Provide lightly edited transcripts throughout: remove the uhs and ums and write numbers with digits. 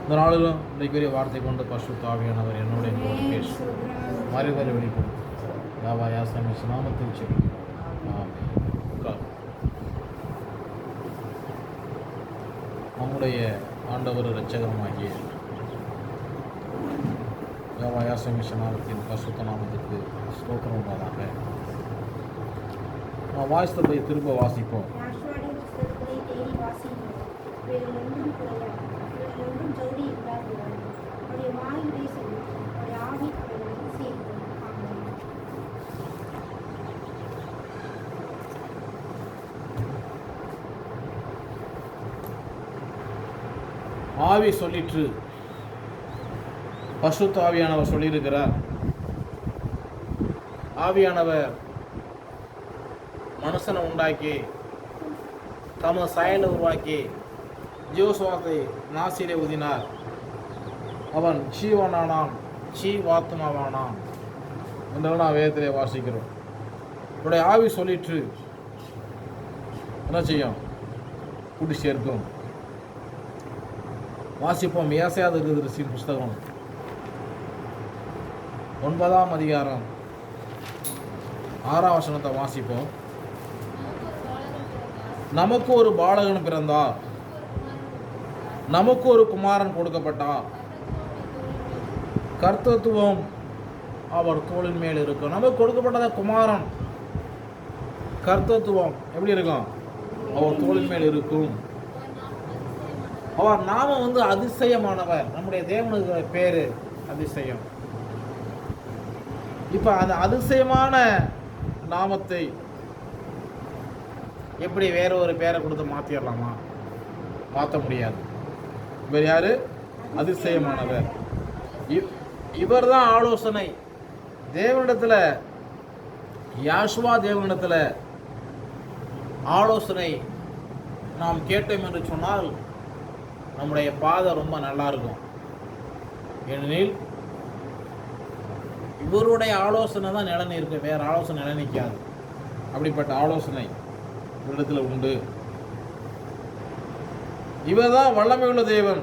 இந்த நாளிலும் இன்றைக்குரிய வார்த்தை கொண்டு பரிசுத்த ஆவியானவர் என்னுடைய பேசும் மறைவரை வெளிப்படும். யாவா யாசாமி நாமத்தில் செபிக்கிறோம். நம்முடைய ஆண்டவர் இரட்சகருமாகிய யாவா யாசாமி நாமத்தின் பரிசுத்த நாமத்திற்கு ஸ்தோத்திரம் உண்டாதாக. நான் வாசித்தபடி திரும்ப வாசிப்போம். ஆவி சொல்லிற்று, பரிசுத்த ஆவியானவர் சொல்லியிருக்கிறார். ஆவியானவர் மனுஷனை உண்டாக்கி தமது சாயலை உருவாக்கி ஜீவசுவாசத்தை நாசிலே ஊதினார். அவன் ஜீவனானான், ஜீவாத்மாவானான் என்று நான் வேதத்திலே வாசிக்கிறோம். இவருடைய ஆவி சொல்லிற்று என்ன செய்யும்? கூட்டி சேர்க்கும். வாசிப்போம். ஏசாயா தீர்க்கதரிசியின் புஸ்தகம் 9ஆம் அதிகாரம் 6ஆம் வசனத்தை வாசிப்போம். நமக்கு ஒரு பாலகன் பிறந்தார், நமக்கு ஒரு குமாரன் கொடுக்கப்பட்டார், கர்த்தத்துவம் அவர் தோளின் மேல் இருக்கும். நமக்கு கொடுக்கப்பட்டத குமாரன், கர்த்தத்துவம் எப்படி இருக்கும்? அவர் தோளின் மேல் இருக்கும். அவர் நாமம் அதிசயமானவர். நம்முடைய தேவனுக்கு பேரு அதிசயம். இப்ப அந்த அதிசயமான நாமத்தை எப்படி வேற ஒரு பேரை கொடுத்து மாத்திடலாமா? மாற்ற முடியாது. இவர் யாரு? அதிசயமானவர். இவர் தான் ஆலோசனை. தேவனிடத்துல, யாசுவா தேவனிடத்துல ஆலோசனை நாம் கேட்டோம் என்று சொன்னால் நம்முடைய பாதை ரொம்ப நல்லா இருக்கும். ஏனெனில் இவருடைய ஆலோசனை தான் நிலை இருக்கு, வேற ஆலோசனை நிலை நிற்காது. அப்படிப்பட்ட ஆலோசனை இவரிடத்துல உண்டு. இவர் தான் வல்லமை உள்ள தேவன்.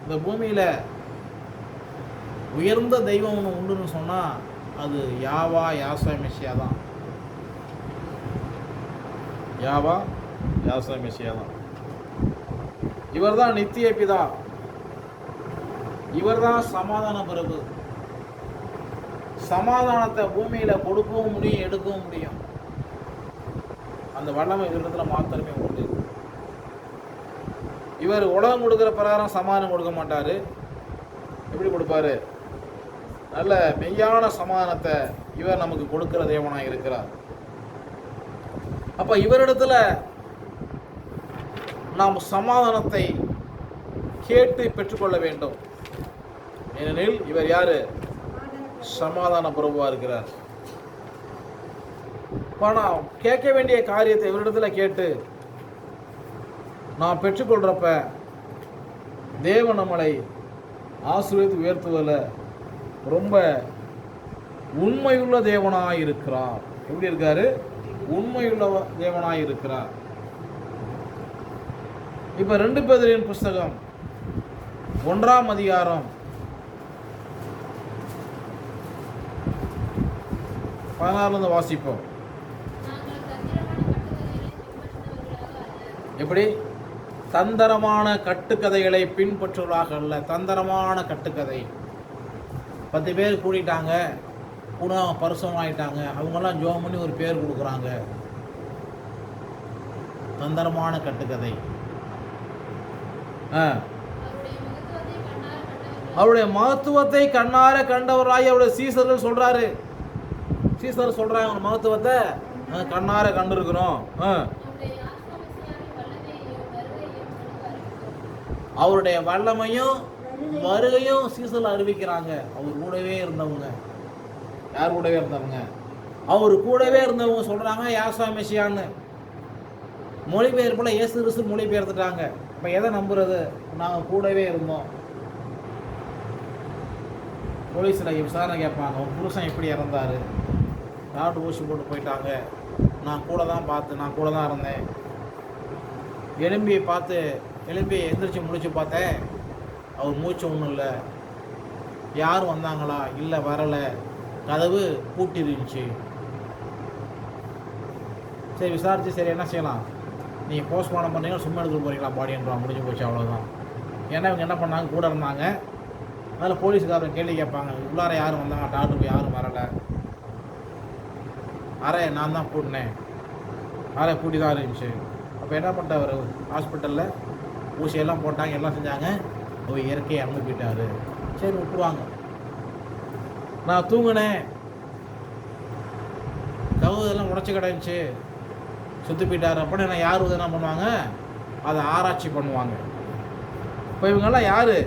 இந்த பூமியில உயர்ந்த தெய்வம் ஒன்று உண்டுன்னு சொன்னா அது யாவா யாசா மெசியா தான். யாவா யாசா மெசியா தான். இவர் தான் நித்திய பிதா. இவர் தான் சமாதான பிரபு. சமாதானத்தை பூமியில கொடுக்கவும் முடியும், எடுக்கவும் முடியும். அந்த வல்லமை இவரிடத்துல மாத்திரமே உண்டு. இவர் உலகம் கொடுக்கிற பிரகாரம் சமாதானம் கொடுக்க மாட்டாரு. எப்படி கொடுப்பாரு? நல்ல மெய்யான சமாதானத்தை இவர் நமக்கு கொடுக்கிற தேவனாக இருக்கிறார். அப்ப இவரிடத்துல நாம் சமாதானத்தை கேட்டு பெற்றுக்கொள்ள வேண்டும். ஏனெனில் இவர் யாரு? சமாதான பிரபுவா இருக்கிறார். நாம் கேட்க வேண்டிய காரியத்தை இவரிடத்துல கேட்டு நாம் பெற்றுக்கொள்றப்ப தேவன் நம்மளை ஆசீர்வதித்து உயர்த்துவதில் ரொம்ப உண்மையுள்ள தேவனாய் இருக்கிறார். எப்படி இருக்காரு? உண்மையுள்ள தேவனாய் இருக்கிறார். இப்ப 2 பேதுருவின் புஸ்தகம் 1ஆம் அதிகாரம் 16 வாசிப்போம். எப்படி? தந்திரமான கட்டுக்கதைகளை பின்பற்றுவதாக அல்ல. தந்திரமான கட்டுக்கதை. 10 பேர் கூடிட்டாங்க, கூட பரிசுத்தமாயிட்டாங்க, அவங்கெல்லாம் ஜெபம் பண்ணி ஒரு பேர் கொடுக்குறாங்க. தந்திரமான கட்டுக்கதை. அவருடைய மகத்துவத்தை கண்ணார கண்டவராய் அவருடைய சீசர்கள் சொல்றாரு. சீசர் சொல்றாங்க, அவங்க மகத்துவத்தை கண்ணார கண்டிருக்கிறோம். அவருடைய வல்லமையும் வருகையும் சீசர்கள் அறிவிக்கிறாங்க. அவர் கூடவே இருந்தவங்க. யார் கூடவே இருந்தவங்க? அவர் கூடவே இருந்தவங்க சொல்றாங்க யாசா மெசியான்னு. மொழிபெயர்ப்புல இயேசு கிறிஸ்து மொழிபெயர்த்துட்டாங்க. இப்போ எதை நம்புறது? நாங்கள் கூடவே இருந்தோம். போலீஸில் விசாரணை கேட்பாங்க, உன் புருஷன் எப்படி இறந்தாரு? டாக்டர் ஊசி போட்டு போயிட்டாங்க, நான் கூட தான் பார்த்தேன், நான் கூட தான் இருந்தேன். எலும்பியை பார்த்து எலும்பியை எந்திரிச்சு முடிச்சு பார்த்தேன், அவர் மூச்சு ஒன்றும் இல்லை. யாரும் வந்தாங்களா? இல்லை, வரலை. கதவு பூட்டிருந்துச்சு. சரி, விசாரிச்சு சரி என்ன செய்யலாம், நீங்கள் போஸ்ட்மார்ட்டம் பண்ணீங்கன்னா சும்மா எடுத்துகிட்டு போகிறீங்களா பாடின்றா, முடிஞ்சு போச்சு, அவ்வளோதான். ஏன்னா இவங்க என்ன பண்ணாங்க, கூட இருந்தாங்க. அதில் போலீஸுக்காரங்க கேள்வி கேட்பாங்க, உள்ளார யாரும் வந்தாங்க, டாக்டருக்கு யாரும் வரலை, அறை நான் தான் பூட்டினேன், அறை பூட்டி தான் இருந்துச்சு. அப்போ என்ன பண்ணிட்டார், ஹாஸ்பிட்டலில் ஊசியெல்லாம் போட்டாங்க, எல்லாம் செஞ்சாங்க, அவர் இயற்கையை இறந்து போயிட்டார். சரி விட்டுருவாங்க. நான் தூங்கினேன், கவுதெல்லாம் உடச்சி கிடந்துச்சு, சுற்றி போயிட்டார் அப்படின்னு நான் யார் என்ன பண்ணுவாங்க, அதை ஆராய்ச்சி பண்ணுவாங்க. இப்போ இவங்கெல்லாம் யார்,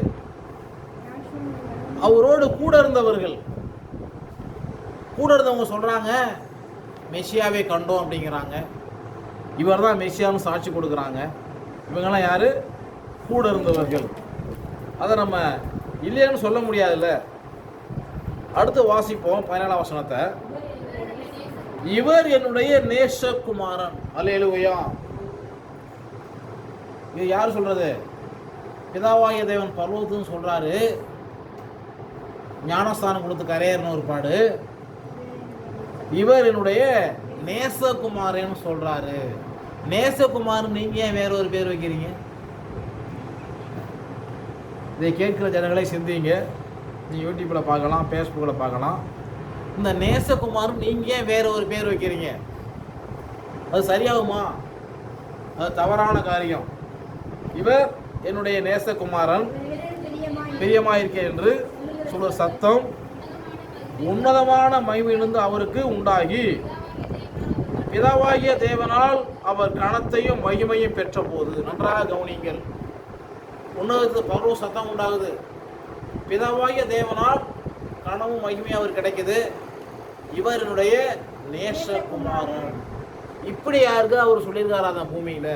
அவரோடு கூட இருந்தவர்கள். கூட இருந்தவங்க சொல்கிறாங்க மெசியாவே கண்டோம் அப்படிங்கிறாங்க. இவர் தான் மெசியான்னு சாட்சி கொடுக்குறாங்க. இவங்கெல்லாம் யார், கூட இருந்தவர்கள். அதை நம்ம இல்லைன்னு சொல்ல முடியாதுல்ல. அடுத்து வாசிப்போம் 17ஆம் வசனத்தை. இவர் என்னுடைய நேசகுமாரன். அல்லேலூயா. இது யார் சொல்றது, பிதாவாகிய தேவன் பரலோகத்துன்னு சொல்றாரு. ஞானஸ்தானம் கொடுத்து கரையேறின ஒரு பாடு. இவர் என்னுடைய நேசகுமாரன்னு சொல்றாரு. நேசகுமாரன் நீங்க ஏன் வேற ஒரு பேர் வைக்கிறீங்க? இதை கேட்கிற ஜனங்களை சிந்திங்க. நீ யூடியூப்ல பார்க்கலாம், ஃபேஸ்புக்ல பார்க்கலாம். இந்த நேசகுமாரன் நீங்க ஏன் வேற ஒரு பேர் வைக்கிறீங்க? அது சரியாகுமா? அது தவறான காரியம். இவர் என்னுடைய நேசகுமாரன், பிரியமாயிருக்கேன் என்று சொல்ற சத்தம் உன்னதமான மகிமையிலிருந்து அவருக்கு உண்டாகி, பிதாவாகிய தேவனால் அவர் கனத்தையும் மகிமையும் பெற்ற போது. நன்றாக கவனிங்கள். உன்னதத்துக்கு பரவ சத்தம் உண்டாகுது. பிதாவாகிய தேவனால் கனவும் மகிமையும் அவர் கிடைக்குது. இவர் என்னுடைய நேசகுமாரன். இப்படி யாருக்கு அவர் சொல்லியிருக்காரா அந்த பூமியில?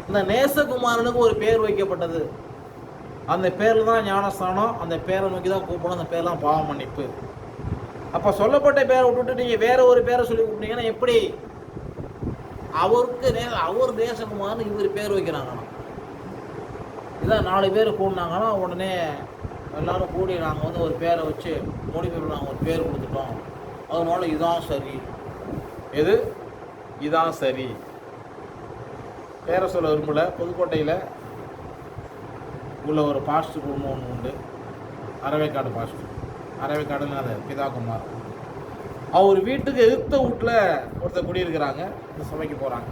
இந்த நேசகுமாரனுக்கு ஒரு பேர் வைக்கப்பட்டது. அந்த பேர்ல தான் ஞானஸ்தானம். அந்த பேரை நோக்கி தான் கூப்பிடணும். அந்த பேர்லாம் பாவ மன்னிப்பு. அப்ப சொல்லப்பட்ட பேரை விட்டுட்டு நீங்க வேற ஒரு பேரை சொல்லி கூப்பிட்டீங்கன்னா எப்படி? அவருக்கு அவர் நேசகுமாரன் இவர் பேர் வைக்கிறாங்கன்னா, இதான் 4 பேர் கூடினாங்கன்னா உடனே எல்லாரும் கூடி நாங்கள் வந்து ஒரு பேரை வச்சு மொழிபெயர்ப்பு நாங்கள் ஒரு பேர் கொடுத்துட்டோம், அதனால இதான் சரி. எது இதான் சரி? பேரை சொல்ல விரும்பல. புதுக்கோட்டையில் உள்ள ஒரு பாஸ்டர் குடும்பம் ஒன்று உண்டு, அரவைக்காடு பாஸ்டர். அரவைக்காடுன்னு அது பிதாகுமார். அவர் வீட்டுக்கு எதிர்த்த வீட்டில் ஒருத்தர் குடியிருக்கிறாங்க. இந்த சபைக்கு போகிறாங்க.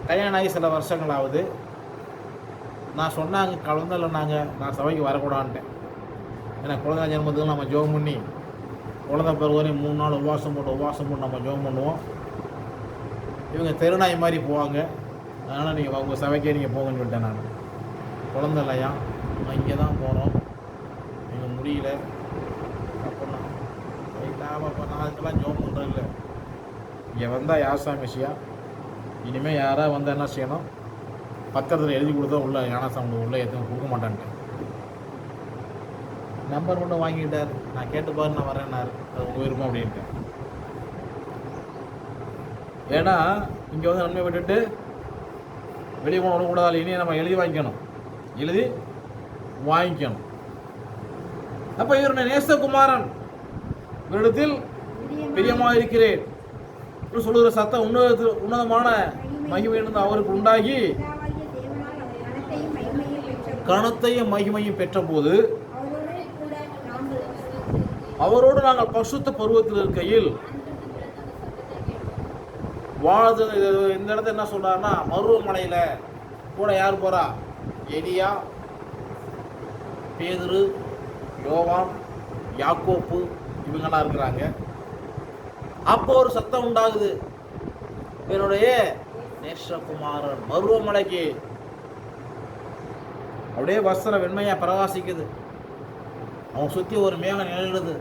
கல்யாணம் ஆகி சில வருஷங்களாவது. நான் சொன்னாங்க குழந்தைலன்னாங்க, நான் சபைக்கு வரக்கூடாதுன்ட்டேன். ஏன்னா குழந்தை ஜென்மத்துக்கு நம்ம ஜோம் பண்ணி குழந்தை பிறகு வரையும் 3 நாள் உபவாசம் போட்டு நம்ம ஜோம் பண்ணுவோம். இவங்க தெருநாய் மாதிரி போவாங்க. அதனால் நீங்கள் உங்கள் சபைக்கே நீங்கள் போங்கன்னு சொல்லிட்டேன். நான் குழந்தை இல்லையா, நம்ம இங்கே தான் போகிறோம், நீங்கள் முடியல அப்படின்னா அப்போ நான் அதுக்கெல்லாம் ஜோம் பண்ணுறது இல்லை. இங்கே வந்தால் யாசா மெசியா, இனிமேல் யாராவது வந்தால் என்ன செய்யணும், பத்திரத்தில் எழுதி கொடுத்தா உள்ள ஞானசாமி உள்ளே எதுவும் கொடுக்க மாட்டான்ட்டு நம்பர் மட்டும் வாங்கிக்கிட்டார். நான் கேட்டு பாரு, நான் வரேன்னாரு. அது உங்கள் விருப்பம் அப்படின்ட்டு. ஏன்னா இங்கே வந்து நன்மை விட்டுட்டு வெளியே போன விடக்கூடாது. இனி நம்ம எழுதி வாங்கிக்கணும். அப்போ இவருடைய நேசகுமாரன், இவரிடத்தில் பிரியமாக இருக்கிறேன் சொல்லுகிற சத்தம் உன்னதமான மகிமையிலிருந்து அவருக்கு உண்டாகி கனத்தையும் மகிமையும் பெற்ற போது, அவரோடு நாங்கள் பரிசுத்த பருவத்தில் இருக்கையில் வாழ்ந்து. இந்த இடத்துல என்ன சொல்றாருன்னா, மருவமலையில கூட யார் போறா? எலியா, பேதுரு, யோவான், யாக்கோப்பு இவங்கெல்லாம் இருக்கிறாங்க. அப்போ ஒரு சத்தம் உண்டாகுது, என்னுடைய நேசகுமாரன். மருவமலைக்கு அப்படியே வஸ்திர வெண்மையா பிரகாசிக்குது. அவன் சுற்றி ஒரு மேகம் நிழலிடுது.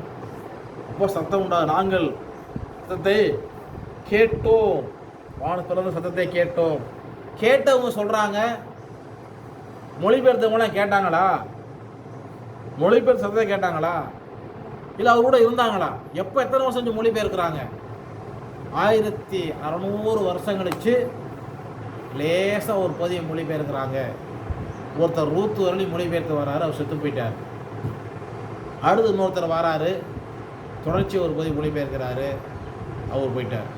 அப்போ சத்தம் உண்டாகுது. நாங்கள் சத்தத்தை கேட்டோம், வான திறந்த சத்தத்தை கேட்டோம். கேட்டவங்க சொல்றாங்க, மொழிபெயர்த்தவங்களாம் கேட்டாங்களா? மொழிபெயர்த்த சத்தத்தை கேட்டாங்களா? இல்லை அவர் கூட இருந்தாங்களா? எப்போ எத்தனை வருஷம் செஞ்சு மொழிபெயர்க்கிறாங்க? 1600 வருஷம் கழிச்சு லேசாக ஒரு பகுதியை மொழிபெயர்க்கிறாங்க. ஒருத்தர் ரூத் வரலையும் மொழிபெயர்த்து வர்றாரு, அவர் செத்து போயிட்டார். அடுத்து இன்னொருத்தர் வராரு, தொடர்ச்சி ஒரு பகுதி மொழிபெயர்க்கிறாரு, அவர் போயிட்டார்.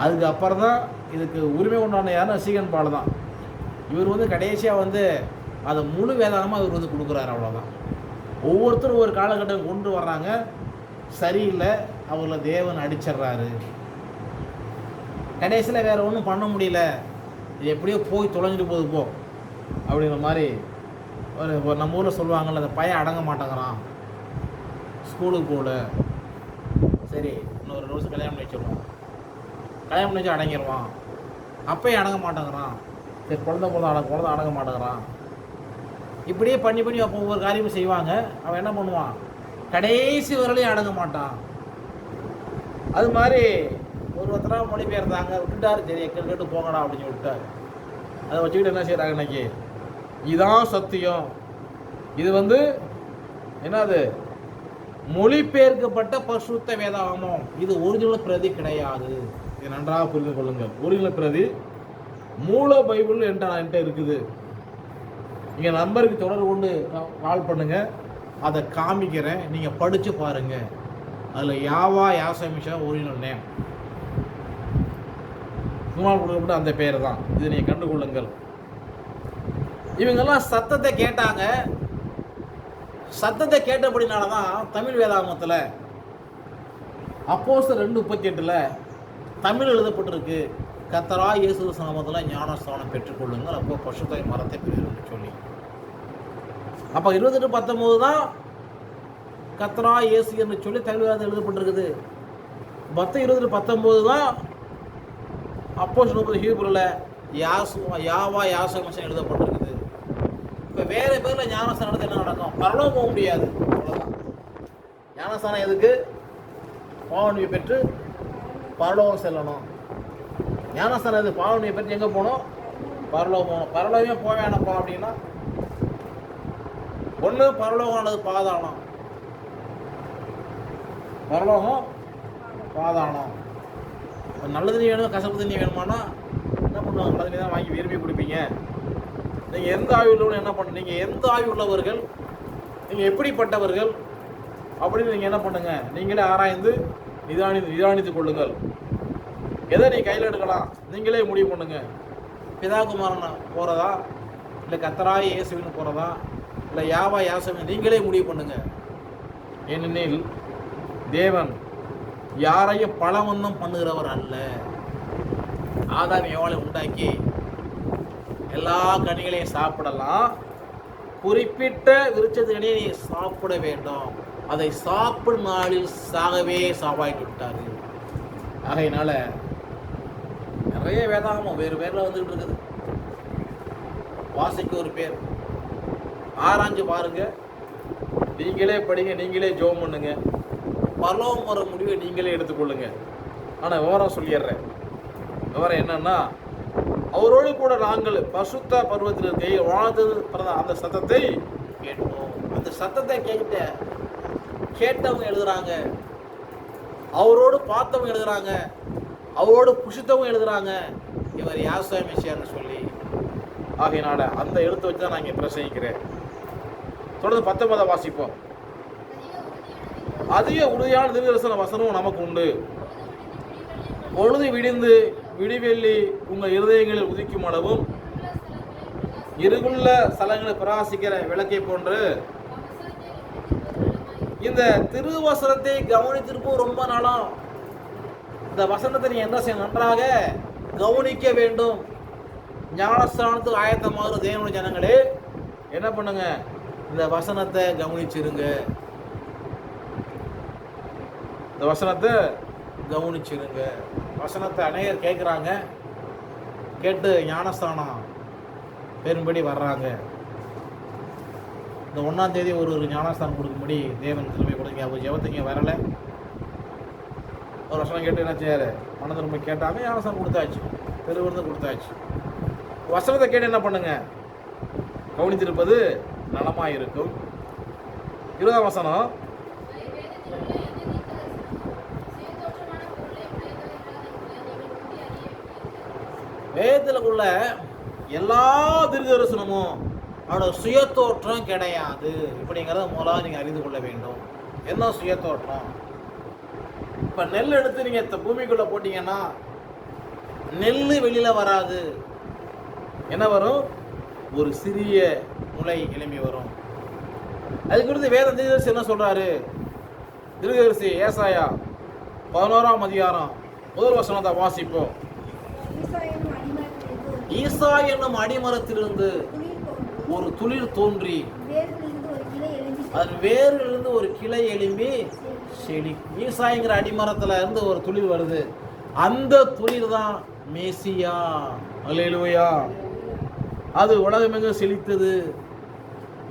அதுக்கப்புறம் தான் இதுக்கு உரிமை கொண்டாடின யாருன்னா சீகன் பால் தான். இவர் கடைசியாக அதை முழு வேதாகமாக இவர் கொடுக்குறாரு. அவ்வளோதான். ஒவ்வொருத்தரும் ஒரு காலகட்டம் கொண்டு வர்றாங்க, சரியில்லை, அவங்கள தேவன் அடிச்சிட்றாரு. கடைசியில் வேறு ஒன்றும் பண்ண முடியல, இது எப்படியோ போய் தொலைஞ்சிட்டு போகுது போ அப்படிங்கிற மாதிரி ஒரு நம்ம ஊரில் சொல்லுவாங்கள்ல, அந்த பையன் அடங்க மாட்டேங்கிறான், ஸ்கூலுக்கு போகல, சரி இன்னொரு 2 வருஷம் கல்யாணம் பண்ணி வச்சிருவோம், கல்யாணம் பண்ணி வச்சு அடங்கிடுவான், அப்பயும் அடங்க மாட்டேங்கிறான், சரி குழந்தை அடங்க மாட்டேங்கிறான், இப்படியே பண்ணி அப்போ ஒவ்வொரு காரியமும் செய்வாங்க. அவன் என்ன பண்ணுவான், கடைசி வரலையும் அடங்க மாட்டான். அது மாதிரி ஒருத்தராக மொழிபெயர்ந்தாங்க, விட்டுட்டார், சரி கேட்டு போங்கடா அப்படின்னு விட்டார். அதை வச்சுக்கிட்டு என்ன செய்கிறாங்க இன்னைக்கு, இதுதான் சத்தியம், இது என்னது மொழிபெயர்க்கப்பட்ட பரிசுத்த வேதாகமம், இது ஒரிஜினல் பிரதி கிடையாது. இது நன்றாக புரிந்து கொள்ளுங்கள். ஒரிஜினல் பிரதி மூல பைபிள் என்கிட்ட இருக்குது. நீங்கள் நம்பருக்கு தொடர்பு கொண்டு கால் பண்ணுங்கள், அதை காமிக்கிறேன், நீங்கள் படித்து பாருங்கள். அதில் யாவா யாசமிஷா ஒரிஜினல் நேம் கொடுக்கப்பட்ட அந்த பேர் தான். இதை நீங்கள் கண்டுகொள்ளுங்கள். இவங்கெல்லாம் சத்தத்தை கேட்டாங்க. சத்தத்தை கேட்டபடினால தான் தமிழ் வேதாகமத்தில் அப்போஸ்தலர் 2:38 தமிழ் எழுதப்பட்டிருக்கு, கர்த்தராகிய இயேசு நாமத்தில் ஞானஸ்நானம் பெற்றுக்கொள்ளுங்கள், அப்போ பரிசுத்த மரத்தை பெறுவீர்கள் சொல்லி. அப்போ 28:19 தான் கர்த்தராகிய இயேசு என்று சொல்லி தமிழ் வேதத்தில் எழுதப்பட்டிருக்குது. மற்ற 20:19 தான் அப்போஸ்தலர் ஹீப்ருல யாவா யாசமிஷா எழுதப்பட்டிருக்குது. இப்போ வேறு பேரில் ஞானஸ்தானத்தை என்ன நடக்கும், பரலோகம் போக முடியாது. அவ்வளோதான். ஞானஸ்தானம் எதுக்கு, பாவனியை பெற்று பரலோகம் செல்லணும். ஞானஸ்தானம் எது, பாவனியை பெற்று எங்கே போகணும், பரலோகம் போகணும். பரலோகமே போக வேணப்பா அப்படின்னா, ஒன்று பரலோகம் அல்லது பாதாளம். பரலோகம் பாதாளம். நல்ல தண்ணி வேணும், கசப்பு தண்ணி வேணுமானா என்ன பண்ணுவாங்க, நல்ல தண்ணி தான் வாங்கி விரும்பி குடிப்பீங்க. நீங்கள் எந்த ஆய்வு உள்ளவங்க என்ன பண்ண, நீங்கள் எந்த ஆய்வு உள்ளவர்கள், நீங்கள் எப்படிப்பட்டவர்கள் அப்படின்னு நீங்கள் என்ன பண்ணுங்க, நீங்களே ஆராய்ந்து நிதானித்து கொள்ளுங்கள். எதை நீ கையில் எடுக்கலாம் நீங்களே முடிவு பண்ணுங்க. பிதாகுமாரன் போகிறதா, இல்லை கர்த்தராகிய இயேசுவின் போகிறதா, இல்லை யாவா யாசமின், நீங்களே முடிவு பண்ணுங்க. ஏனெனில் தேவன் யாரையும் பலவந்தம் பண்ணுகிறவர் அல்ல. ஆதாம் ஏவாளை உண்டாக்கி எல்லா கனிகளையும் சாப்பிடலாம், குறிப்பிட்ட விருட்சத்து கனியை நீ சாப்பிட வேண்டும், அதை சாப்பிடும் நாளில் சாகவே சாவாய்ட்டு விட்டாரு. ஆகையினால நிறைய வேதாகமம் வேறு பேரில் வந்துகிட்டு இருக்குது. வாசிக்க ஒரு பேர், ஆராய்ஞ்சு பாருங்க, நீங்களே படிங்க, நீங்களே ஜெபம் பண்ணுங்க, பரலோகம் வர முடிவை நீங்களே எடுத்துக்கொள்ளுங்க. ஆனால் விவரம் சொல்லிடுறேன். விவரம் என்னன்னா, அவரோடு கூட நாங்கள் பசுத்த பருவத்தில் இருக்கையில் வாழ்ந்தது அந்த சத்தத்தை கேட்போம். அந்த சத்தத்தை கேட்டவங்க எழுதுறாங்க, அவரோடு பார்த்தவங்க எழுதுறாங்க, அவரோடு புஷித்தவங்க எழுதுறாங்க, இவர் யாசா மெசியான்னு சொல்லி. ஆகையினால அந்த எழுத்தை வச்சு தான் நான் இங்கே பிரசங்கிக்கிறேன். தொடர்ந்து 19 வாசிப்போம். அதிக உறுதியான தீர்க்கதரிசன வசனம் நமக்கு உண்டு. பொழுது விடிந்து விடிவெள்ளி உங்கள் இருதயங்களில் உதிக்கும் அளவும் இருகுள்ள ஸ்தலங்களை பிரகாசிக்கிற விளக்கை போன்று இந்த திருவசனத்தை கவனித்திருப்போம். ரொம்ப நாளும் இந்த வசனத்தை நீ என்ன செய்ய, நன்றாக கவனிக்க வேண்டும். ஞானஸ்தானத்துக்கு ஆயத்தமாகிற தேவனுடைய ஜனங்களே என்ன பண்ணுங்க, இந்த வசனத்தை கவனிச்சிருங்க. இந்த வசனத்தை கவனிச்சிருங்க. வசனத்தை அநேகர் கேட்குறாங்க, கேட்டு ஞானஸ்தானம் பெரும்படி வர்றாங்க. இந்த 1ஆம் தேதி ஒரு ஞானஸ்தானம் கொடுக்கும்படி தேவன் திரும்பி கொடுங்க. அவர் ஜெபத்துக்கு வரலை, ஒரு வசனம் கேட்டு என்ன செய்யாரு, மன திரும்ப கேட்டாங்க, ஞானஸ்தானம் கொடுத்தாச்சு, பெருவிருந்து கொடுத்தாச்சு. வசனத்தை கேட்டு என்ன பண்ணுங்க, கவனித்திருப்பது நலமாக இருக்கும். 20ஆம் வசனம், வேதத்தில் உள்ள எல்லா தீர்க்கதரிசனமும் அவனோட சுய தோற்றம் கிடையாது. இப்படிங்கிறத முதலாவது நீங்கள் அறிந்து கொள்ள வேண்டும். என்ன சுய தோற்றம்? இப்போ நெல் எடுத்து நீங்கள் பூமிக்குள்ளே போட்டிங்கன்னா நெல் வெளியில் வராது. என்ன வரும்? ஒரு சிறிய முளை எழும்பி வரும். அது குறித்து வேத தீர்க்கதரிசி என்ன சொல்கிறாரு? தீர்க்கதரிசி ஏசாயா 11ஆம் அதிகாரம் 1 வசனத்தை வாசிப்போம். ஈசா என்னும் அடிமரத்திலிருந்து ஒரு துளிர் தோன்றி அதன் வேரிலிருந்து ஒரு கிளை எழும்பி செடி. ஈசாங்கிற அடிமரத்துல இருந்து ஒரு துளிர் வருது. அந்த துளிர் தான் மேசியா. அல்லேலூயா. அது உலகமெங்கும் செழித்தது.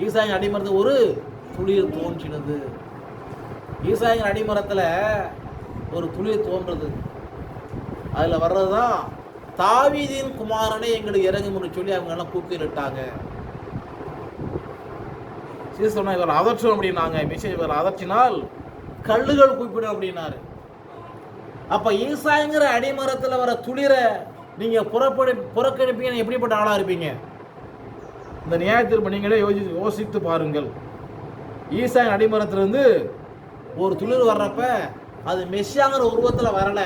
ஈசாங்கிற அடிமரத்தில் ஒரு துளிர் தோன்றினது. ஈசாங்கிற அடிமரத்துல ஒரு துளிர் தோன்றது. அதுல வர்றதுதான் தாவீதின் குமாரனை எங்களுக்கு இறங்கும்னு சொல்லி அவங்க எல்லாம் கூப்பிட்டுட்டாங்க. சொன்னா இவர் அதற்றும் அப்படின்னாங்க. மெசேஜ் இவர் அதற்றினால் கல்லுகள் கூப்பிடும் அப்படின்னாரு. அப்ப ஈசாங்கிற அடிமரத்தில் வர துளிரை நீங்க புறக்கணிப்பீங்க. எப்படிப்பட்ட ஆளா இருப்பீங்க? இந்த நியாயத்திற்கு நீங்களே யோசித்து பாருங்கள். ஈசாங்கிற அடிமரத்திலிருந்து ஒரு துளிர் வர்றப்ப அது மெஸ்ஸியாங்கிற உருவத்தில் வரல.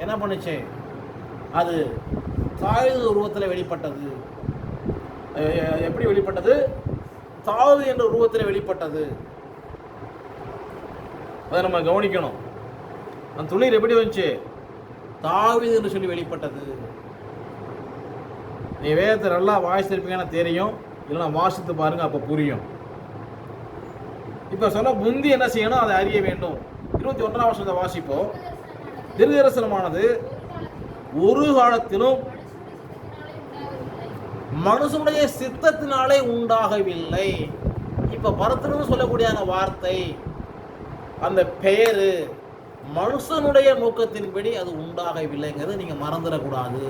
என்ன பண்ணுச்சு? அது தாவீது உருவத்தில் வெளிப்பட்டது. எப்படி வெளிப்பட்டது? தாவீது என்ற உருவத்தில் வெளிப்பட்டது. அதை நம்ம கவனிக்கணும். அந்த துளிர் எப்படி வந்துச்சு? தாவீது என்று சொல்லி வெளிப்பட்டது. நீ வேதத்தை நல்லா வாசித்திருப்பீங்கன்னு தெரியும். இல்லைன்னா வாசித்து பாருங்க, அப்போ புரியும். இப்போ சொல்ல முந்தி என்ன செய்யணும்? அதை அறிய வேண்டும். 21ஆம் வருஷத்தை வாசிப்போம். தீர்க்கதரிசனமானது ஒரு காலத்திலும் மனுஷனுடைய சித்தத்தினாலே உண்டாகவில்லை. இப்ப பரத்தன்னு சொல்லக்கூடிய அந்த வார்த்தை, அந்த பெயரு மனுஷனுடைய நோக்கத்தின்படி அது உண்டாகவில்லைங்கிறத நீங்க மறந்துடக்கூடாது.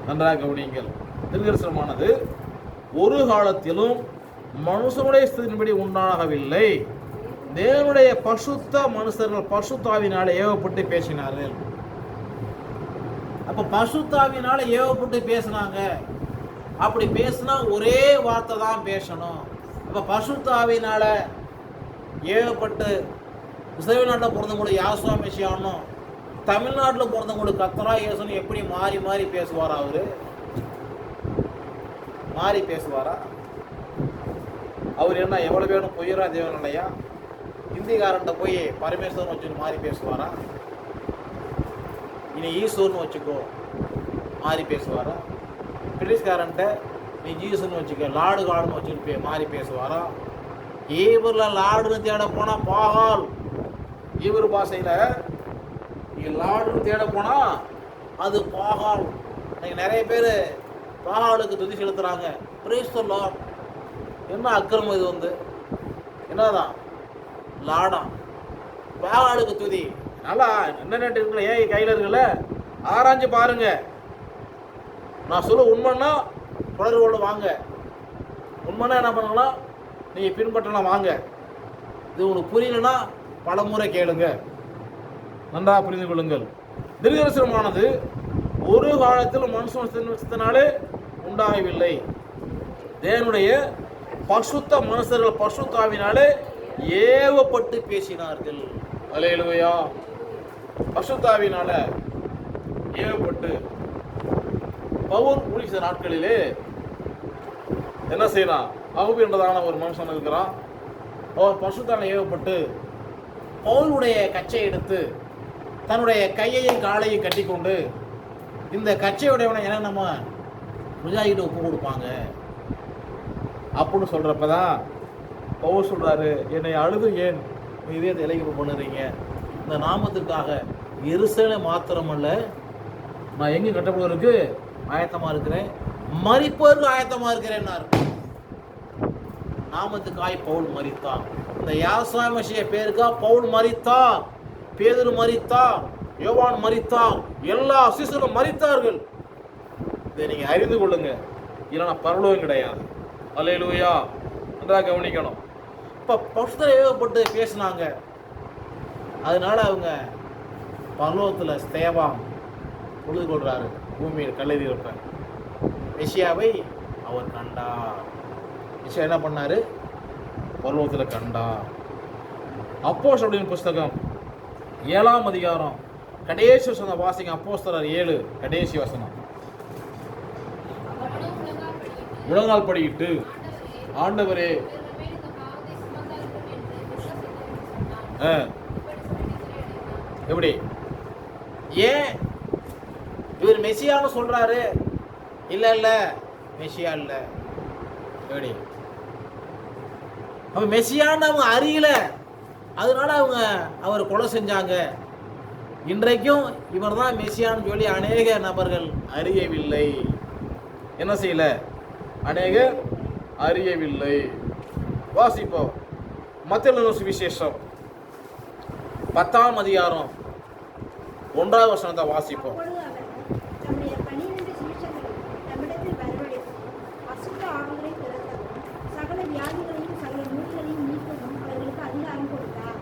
நன்றாக கவனியுங்கள். தீர்க்கதரிசனமானது ஒரு காலத்திலும் மனுஷனுடைய சித்தத்தின்படி உண்டாகவில்லை. தேவனுடைய பசுத்த மனுஷர்கள் பசுத்தாவினாலே ஏவப்பட்டு பேசினார்கள். அப்ப பசுத்தாவினால ஏவப்பட்டு பேசினாங்க. அப்படி பேசினா ஒரே வார்த்தை தான் பேசணும். அப்ப பசுத்தாவினால ஏவப்பட்டு இஸ்ரவேல் நாட்டில் பிறந்தவங்களுக்கு யாசுவா மெசியானும், தமிழ்நாட்டில் பிறந்தவங்களுக்கு கர்த்தரா இயேசுன்னு எப்படி மாறி மாறி பேசுவாரா? அவரு மாறி பேசுவாரா? அவர் என்ன எவ்வளவு வேணும் பொய்யரா தேவன் இல்லையா? ஹிந்திக்காரன்ட்ட போய் பரமேஸ்வரன் வச்சுட்டு மாறி பேசுவாரா? இனி ஈஸ்வர்னு வச்சுக்கோ மாறி பேசுவாரா? பிரிட்டிஷ்காரன்ட்ட நீ ஜீசஸ்ன்னு வச்சுக்க, லாடு காடுன்னு வச்சுட்டு மாறி பேசுவாரா? ஈவரில் லாடுன்னு தேட போனால் பாகால். ஈவர் பாஷையில் நீ லாடுன்னு தேட போனால் அது பாகால். இன்னைக்கு நிறைய பேர் பாகாலுக்கு துதி செலுத்துகிறாங்க. Praise the Lord. என்ன அக்கிரமம் இது? வந்து என்னதான் லாடா பாகாலுக்கு துதி. நல்லா இன்டர்நெட் இருக்குல்ல, ஏஐ கையில் இருக்குல்ல, ஆராய்ஞ்சு பாருங்க. நான் சொல்ல உண்மைன்னா தொடர்பு கொள்ள வாங்க. உண்மைன்னா என்ன பண்ணலாம்? நீங்கள் பின்பற்றலாம் வாங்க. இது உங்களுக்கு புரியலன்னா பல முறை கேளுங்க. நன்றாக புரிந்து கொள்ளுங்கள். தீர்க்கதரிசனமானது ஒரு காலத்தில் மனுஷனாலே உண்டாகவில்லை. தேவனுடைய பசுத்த மனுஷர்கள் பசுத்தாவினாலே ஏவப்பட்டு பேசினார்கள். அல்லேலூயா. பசுத்தாவினால ஏவப்பட்டு பவுல் முடிச்ச நாட்களிலே என்ன செய்யறான்? அகுபு என்றதான ஒரு மனுஷன் இருக்கிறான். அவர் பசுத்தாவினால ஏவப்பட்டு பவுலுடைய கச்சை எடுத்து தன்னுடைய கையையும் காலையும் கட்டி கொண்டு, இந்த கச்சையுடையவனை ஏன்னா நம்ம முஜாஹிட்டு ஒப்பு கொடுப்பாங்க அப்படின்னு சொல்றப்பதான் பவுல் சொல்றாரு, என்னை அழுது ஏன் இதே இலைக்கு பண்ணுறீங்க? இந்த நாமத்திற்காக எருசலேம் மாத்திரமல்ல, நான் எங்கே கட்டப்படுவதற்கு ஆயத்தமாக இருக்கிறேன், மரிப்பதற்கு ஆயத்தமாக இருக்கிறேன்னாரு. நாமத்துக்காய் பவுல் மரித்தார். இந்த யாசுவா மெசியா பேருக்கா பவுல் மரித்தார், பேதுரு மரித்தார், யோவான் மரித்தார், எல்லா சீசரும் மரித்தார்கள். இதை நீங்கள் அறிந்து கொள்ளுங்க, இல்லைன்னா பரலோகம் கிடையாது. அல்லேலூயா. நன்றாக கவனிக்கணும். இப்போ பசுத்தர் ஏவப்பட்டு பேசினாங்க. அதனால அவங்க பரலோகத்தில் ஸ்தேவான் பொழுது கொள்றாரு. பூமியில் கல்லறி இருப்பேன். மெசியாவை அவர் கண்டார். மெசியா என்ன பண்ணாரு? பரலோகத்தில் கண்டார். அப்போஸ்தலர்களின் புஸ்தகம் 7ஆம் அதிகாரம் கடைசி வசனம் வாசிங்க. அப்போஸ்தலர் 7 கடைசி வசனம். முழங்கால் படியிட்டு, ஆண்டவரே எப்படி ஏன் இவர் மெசியான்னு சொல்றாரு? இல்ல இல்ல மெசியா இல்ல. எப்படி அவன் மெசியான்னு அவங்க அறியல, அதனால அவங்க அவர் கொலை செஞ்சாங்க. இன்றைக்கும் இவர் தான் மெசியான்னு சொல்லி அநேக நபர்கள் அறியவில்லை. என்ன செய்யல? அநேகர் அறியவில்லை. வாசிப்போம். மத்தேயு சுவிசேஷம் 10ஆம் அதிகாரம் 1வது வசனத்தை வாசிப்போம்.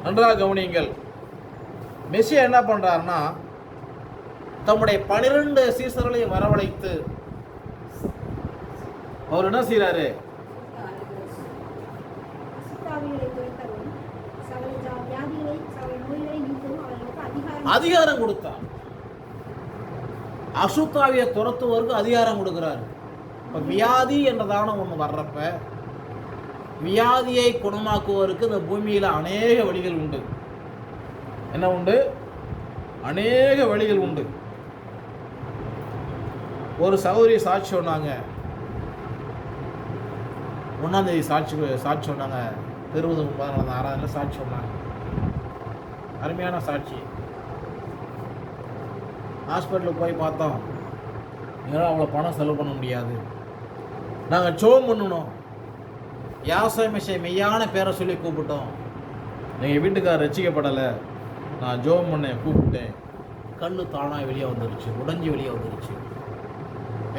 நன்றாக கவனியுங்கள். மெசியா என்ன பண்றாருன்னா, தம்முடைய 12 சீசர்களை வரவழைத்து அவர் என்ன செய்யறாரு? அதிகாரம் கொடுத்தார். அசுத்தாவியை துரத்துவதற்கு அதிகாரம் கொடுக்கிறார். வியாதி என்றதான ஒன்று வர்றப்ப வியாதியை குணமாக்குவதற்கு இந்த பூமியில் அநேக வழிகள் உண்டு. என்ன உண்டு? அநேக வழிகள் உண்டு. ஒரு சகோதரி சாட்சி சொன்னாங்க. 1ஆம் தேதி சாட்சி சொன்னாங்க. திருவதும் 6ஆம் சாட்சி சொன்னாங்க. அருமையான சாட்சி. ஹாஸ்பிட்டலுக்கு போய் பார்த்தோம். எங்களால் அவ்வளோ பணம் செலவு பண்ண முடியாது. நாங்கள் ஜெபம் பண்ணணும். யாசை மெஷை மெய்யான பேரை சொல்லி கூப்பிட்டோம். எங்கள் வீட்டுக்காரர் ரசிக்கப்படலை. நான் ஜெபம் பண்ணேன், கூப்பிட்டேன். கல் தானாக வெளியே வந்துருச்சு, உடைஞ்சி வெளியே வந்துருச்சு.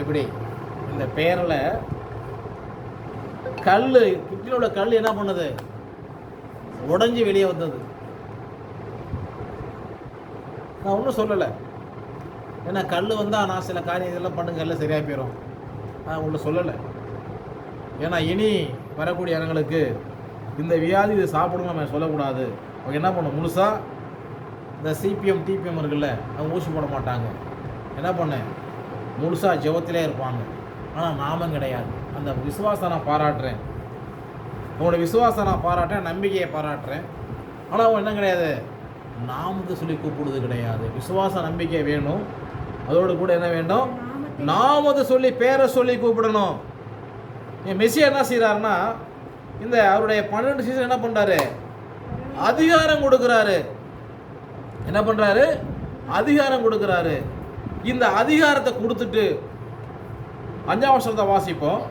எப்படி? இந்த பேரில் கல், கிட்னியோட கல் என்ன பண்ணுது? உடைஞ்சி வெளியே வந்தது. நான் ஒன்றும் சொல்லலை. ஏன்னா கல் வந்தால் நான் சில காரியம் இதெல்லாம் பண்ணுங்க, எல்லாம் சரியாக போயிடும். நான் ஒன்றும் சொல்லலை. ஏன்னா இனி வரக்கூடிய இடங்களுக்கு இந்த வியாதி இது சாப்பிடுங்க நம்ம சொல்லக்கூடாது. அவங்க என்ன பண்ணும்? முழுசாக இந்த சிபிஎம் டிபிஎம் இருக்குல்ல, அவங்க ஊசி போட மாட்டாங்க. என்ன பண்ணேன்? முழுசாக ஜெபத்திலே இருப்பாங்க. ஆனால் நாமும் கிடையாது. அந்த விசுவாசத்தை நான் பாராட்டுறேன். உங்களோட விசுவாசத்தை நான் பாராட்டுறேன், நம்பிக்கையை பாராட்டுறேன். ஆனால் அவங்க என்ன கிடையாது? நாமத்தை சொல்லி கூப்பிடுறது கிடையாது. விசுவாச நம்பிக்கை வேணும். அதோடு கூட என்ன வேண்டும்? நாமத்தை சொல்லி பேரை சொல்லி கூப்பிடணும். மெசியா என்ன செய்கிறாருன்னா, இந்த அவருடைய 12 சீசன் என்ன பண்ணுறாரு? அதிகாரம் கொடுக்குறாரு. என்ன பண்ணுறாரு? அதிகாரம் கொடுக்குறாரு. இந்த அதிகாரத்தை கொடுத்துட்டு 5ஆம் வசனத்தை வாசிப்போம்.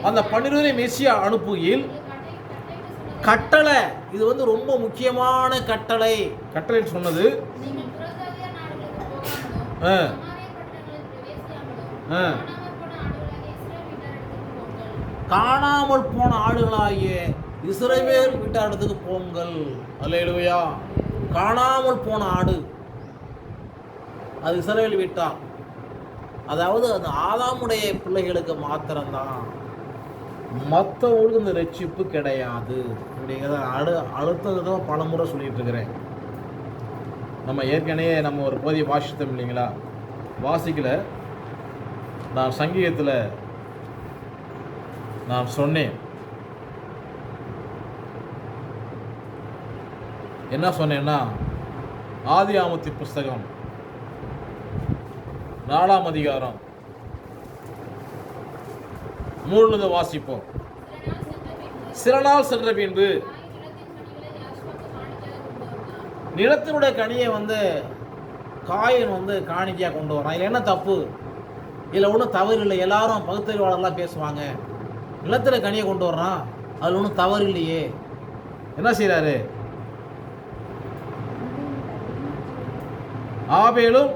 அந்த 12 மெசியா அனுப்புகையில் கட்டளை, இது வந்து ரொம்ப முக்கியமான கட்டளை. கட்டளை சொன்னது காணாமல் போன ஆடுகளாகிய இஸ்ரவேல் வீட்டாரிடத்துக்கு போங்கள். அல்லேலூயா. காணாமல் போன ஆடு அது இஸ்ரவேல் வீட்டார். அதாவது அந்த ஆதாமுடைய பிள்ளைகளுக்கு மாத்திரம்தான், மற்றவங்களுக்கு இந்த ரட்சிப்பு கிடையாது அப்படிங்கிறத அடுத்தது பல முறை சொல்லிட்டு இருக்கிறேன். நம்ம ஏற்கனவே நம்ம ஒரு பகுதியை வாசித்தோம் இல்லைங்களா? வாசிக்கல. நான் சங்கீதத்தில் நான் சொன்னேன். என்ன சொன்னேன்னா, ஆதியாகமத்தின் புஸ்தகம் 4ஆம் அதிகாரம் 3 வாசிப்போம். சில நாள் சென்ற பின்பு நிலத்தினுடைய கனியை வந்து காயின் வந்து காணிக்கையாக கொண்டு வரான். இதில் என்ன தப்பு? இதில் ஒன்றும் தவறு இல்லை. எல்லாரும் பகுத்தறிவாளர்லாம் பேசுவாங்க. நிலத்தில் கனியை கொண்டு வர்றான், அதில் ஒன்றும் தவறு இல்லையே. என்ன செய்கிறாரு? ஆபேலும்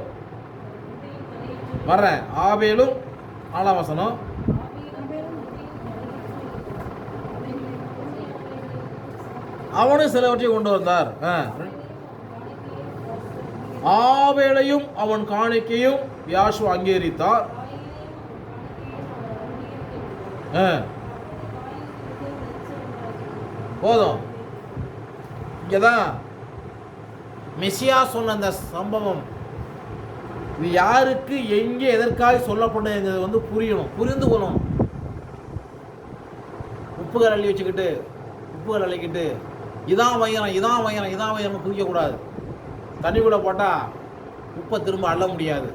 வர்றேன். ஆபேலும் 4ஆம் வசனம். அவனும் சிலவற்றை கொண்டு வந்தார். ஆபேலையும் அவன் காணிக்கையும் யாஷுவா அங்கீகரித்தார். போதும். இங்கதான் மெசியா சொன்ன அந்த சம்பவம் இது யாருக்கு எங்கே எதற்காக சொல்லப்படுங்கிறது புரியணும், புரிந்து கொள்ளணும். உப்புகள் அள்ளி வச்சுக்கிட்டு உப்புகள் அள்ளிக்கிட்டு இதான் வயிறம் குடிக்கக்கூடாது. தண்ணிக்குள்ளே போட்டால் உப்பை திரும்ப அள்ள முடியாது.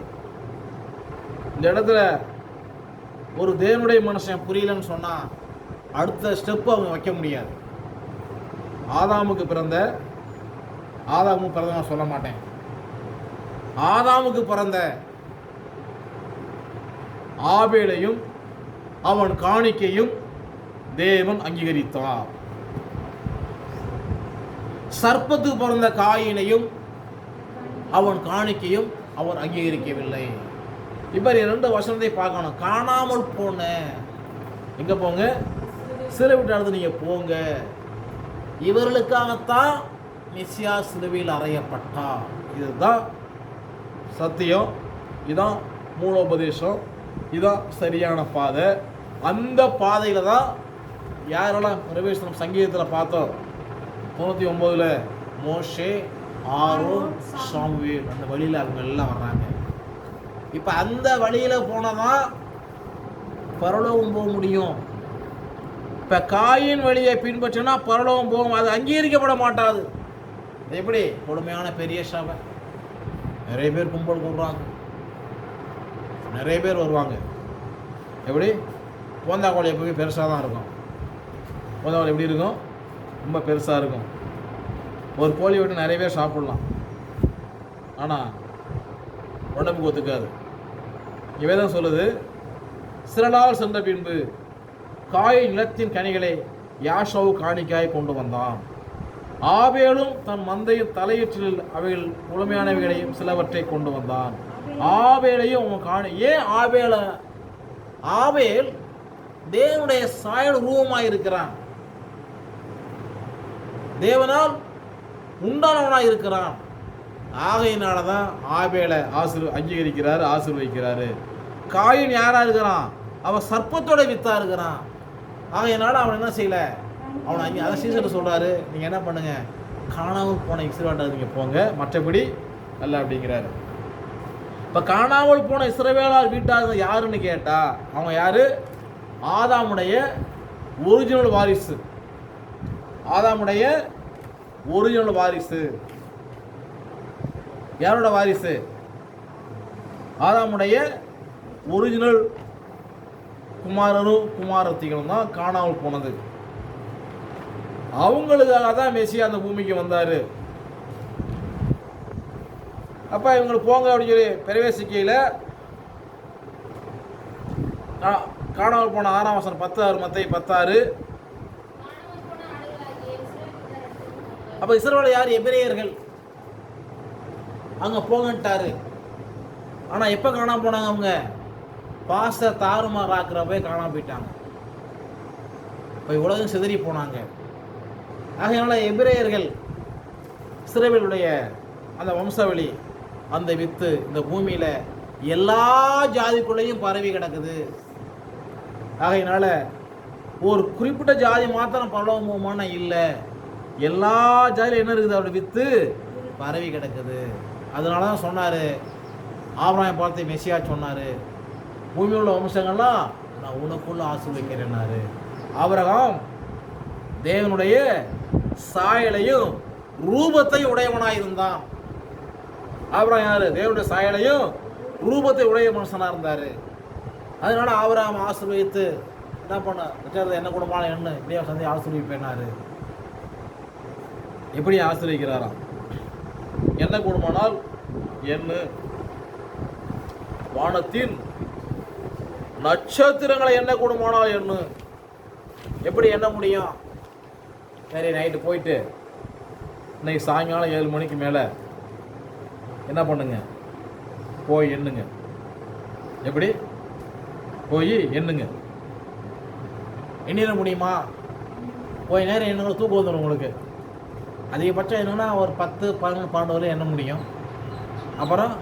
இந்த இடத்துல ஒரு தேவனுடைய மனுஷன் புரியலன்னு சொன்னால் அடுத்த ஸ்டெப்பு அவங்க வைக்க முடியாது. ஆதாமுக்கு பிறந்த சொல்ல மாட்டேன். ஆதாமுக்கு பிறந்த ஆபேலையும் அவன் காணிக்கையும் தேவன் அங்கீகரித்தார். சர்ப்பத்துக்கு பிறந்த காயினையும் அவன் காணிக்கையும் அவர் அங்கீகரிக்கவில்லை. இப்ப 2 வசனத்தை பார்க்கணும். காணாமல் போன எங்க போங்க? சிறை விட்டு நடந்து நீங்க போங்க. இவர்களுக்காகத்தான் மெசியா சிலுவையில் அறையப்பட்டார். இதுதான் சத்தியம், இதான் மூலோபதேசம், இதான் சரியான பாதை. அந்த பாதையில தான் யாரெல்லாம் பிரவேசனம் சங்கீதத்தில் பார்த்தோம் 99ல் மோசே, ஆரோன், சாமுவேல், அந்த வழியில் அவங்க எல்லாம் வர்றாங்க. இப்போ அந்த வழியில் போனதான் பரலோகம் போக முடியும். இப்போ காயின் வழியை பின்பற்றினா பரலோகம் போகும், அது அங்கீகரிக்கப்பட மாட்டாது. எப்படி? கொடுமையான பெரிய சபை, நிறைய பேர் கும்பல் கூடுறாங்க, நிறைய பேர் வருவாங்க. எப்படி? போந்தாக்கோழி எப்பவுமே பெருசாக தான் இருக்கும். போந்தாக்கோழி எப்படி இருக்கும்? ரொம்ப பெருசாக இருக்கும். ஒரு கோழி விட்டு நிறைய பேர் சாப்பிட்லாம், ஆனால் உடம்புக்கு ஒத்துக்காது. இவைதான் சொல்லுது, சில நாள் சென்ற பின்பு காயின் நிலத்தின் கனிகளை யாஷாவு காணிக்காய் கொண்டு வந்தான். ஆபேலும் தன் மந்தையின் தலையீற்றில் அவைகள் முழுமையானவைகளையும் சிலவற்றை கொண்டு வந்தான். ஆபேலையும் ஏன் ஆபேல் தேவனுடைய சாயல் ரூபமாய் இருக்கிறான், தேவனால் உண்டானவனாய் இருக்கிறான். ஆகையினாலதான் ஆபேலை அங்கீகரிக்கிறாரு, ஆசீர்வதிக்கிறாரு. காயின் யாரா இருக்கிறான்? அவன் சர்ப்பத்தோட வித்தா இருக்கிறான். ஆகையினால அவன் என்ன செய்யல, அவனை அதை சீசன் சொல்றாரு, நீங்க என்ன பண்ணுங்க, காணாமல் போன இஸ்ரவேலர் நீங்க போங்க, மற்றபடி அல்ல அப்படிங்கிறாரு. இப்ப காணாமல் போன இஸ்ரவேலர் வீட்டார் யாருன்னு கேட்டா அவங்க யாரு? ஆதாமுடைய ஒரிஜினல் வாரிசு. ஆதாமுடைய ஒரிஜினல் வாரிசு. யாரோட வாரிசு? ஆதாமுடைய ஒரிஜினல் குமாரரும் குமாரத்திகளும் தான் காணாமல் போனது. அவங்களுக்காக தான் மெசியா அந்த பூமிக்கு வந்தாரு. அப்ப இவங்களுக்கு போங்க அப்படின்னு சொல்லி பிரவேசிக்கையில் காணாமல் போன 6ஆம் வசனம் 10 மத்தேயு 10:6. அப்ப இஸ்ரவேல் யார்? எபிரேயர்கள். அங்க போங்கட்டாரு. ஆனா எப்ப காணாம போனாங்க? அவங்க பாஸ்டர் தாறுமாறு ஆக்குறப்ப காணாம போயிட்டாங்க. இப்ப உலகம் சிதறி போனாங்க. ஆகையால எபிரேயர்கள் இஸ்ரவேலுடைய அந்த வம்சாவளி, அந்த வித்து இந்த பூமியில எல்லா ஜாதிக்குள்ளேயும் பரவி கிடக்குது. ஆகையினால ஒரு குறிப்பிட்ட ஜாதி மாத்திரம் பரலோகமான இல்லை, எல்லா ஜாதியிலும் என்ன இருக்குது? அவருடைய வித்து பரவி கிடக்குது. அதனால தான் சொன்னாரு, ஆபிரகாமை பார்த்து மெசியா சொன்னாரு, பூமியில் உள்ள வம்சங்கள்லாம் நான் உனக்குள்ள ஆசீர்வதிக்கிறேன்னாரு. ஆபிரகாம் தேவனுடைய சாயலையும் ரூபத்தையும் உடையவனாயிருந்தான். ஆபிரகாம் யாரு? தேவனுடைய சாயலையும் ரூபத்தை உடைய மனுஷனா இருந்தாரு. அதனால ஆபிரகாம் ஆசீர்வதித்து என்ன பண்ண வச்சாரு? என்ன குடும்பமான என்ன இப்படியே சந்தை ஆசீர்வதிப்பேனாரு. எப்படி ஆசீர்வதிக்கிறாராம்? என்ன குடும்பமானால் என்ன? வானத்தின் நட்சத்திரங்களை என்ன குடும்பமானால் என்ன? எப்படி எண்ண முடியும்? சரி, நைட்டு போயிட்டு இன்னைக்கு சாயங்காலம் 7 மணிக்கு மேலே என்ன பண்ணுங்க, போய் எண்ணுங்க. எப்படி போய் எண்ணுங்க? எண்ணிட முடியுமா? போய் நேரம் எண்ணுங்க, தூக்கம் வந்துடும் உங்களுக்கு. அதிகபட்சம் என்னன்னா ஒரு 10, 11, 12 வரை எண்ண முடியும். அப்புறம்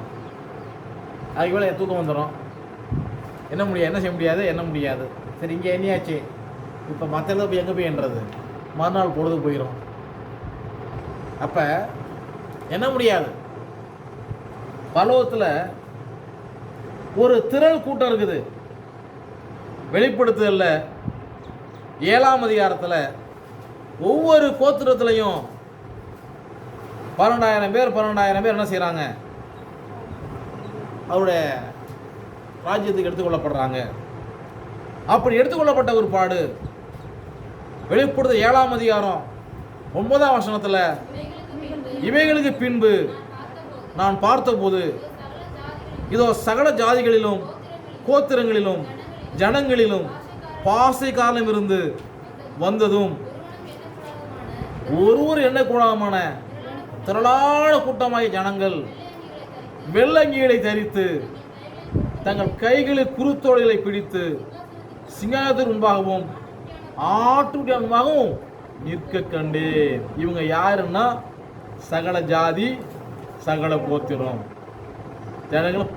அதுக்கு மேலே தூக்கம் வந்துடும். என்ன முடியாது, என்ன செய்ய முடியாது, என்ன முடியாது. சரி, இங்கே என்னையாச்சு, இப்போ மற்ற இடத்துல போய் எங்கே போய் என்றது, மறுநாள் பொழுது போயிடும். அப்போ என்ன முடியாது. பரலோகத்தில் ஒரு திரள் கூட்டம் இருக்குது. வெளிப்படுத்துதல்ல 7ஆம் அதிகாரத்தில் ஒவ்வொரு கோத்திரத்திலையும் 12,000 பேர் என்ன செய்கிறாங்க, அவருடைய ராஜ்யத்துக்கு எடுத்துக்கொள்ளப்படுறாங்க. அப்படி எடுத்துக்கொள்ளப்பட்ட ஒரு பாடு வெளிப்படுத்த 7ஆம் அதிகாரம் 9ஆம் வசனத்தில், இவைகளுக்கு பின்பு நான் பார்த்தபோது இதோ சகல ஜாதிகளிலும் கோத்திரங்களிலும் ஜனங்களிலும் பாசைக்காலம் இருந்து வந்ததும் ஒருவர் எண்ணக்கூடாதமான திரளான கூட்டமாகிய ஜனங்கள் வெள்ளங்கிகளை தரித்து தங்கள் கைகளில் குருத்தோலைகளை பிடித்து சிங்காசனத்தின் முன்பாகவும் ஆட்டுக்குட்டி முன்பாகவும் நிற்க கண்டேன். இவங்க யாருன்னா சகல ஜாதி சகல கோத்திரம் ஜனங்கள்.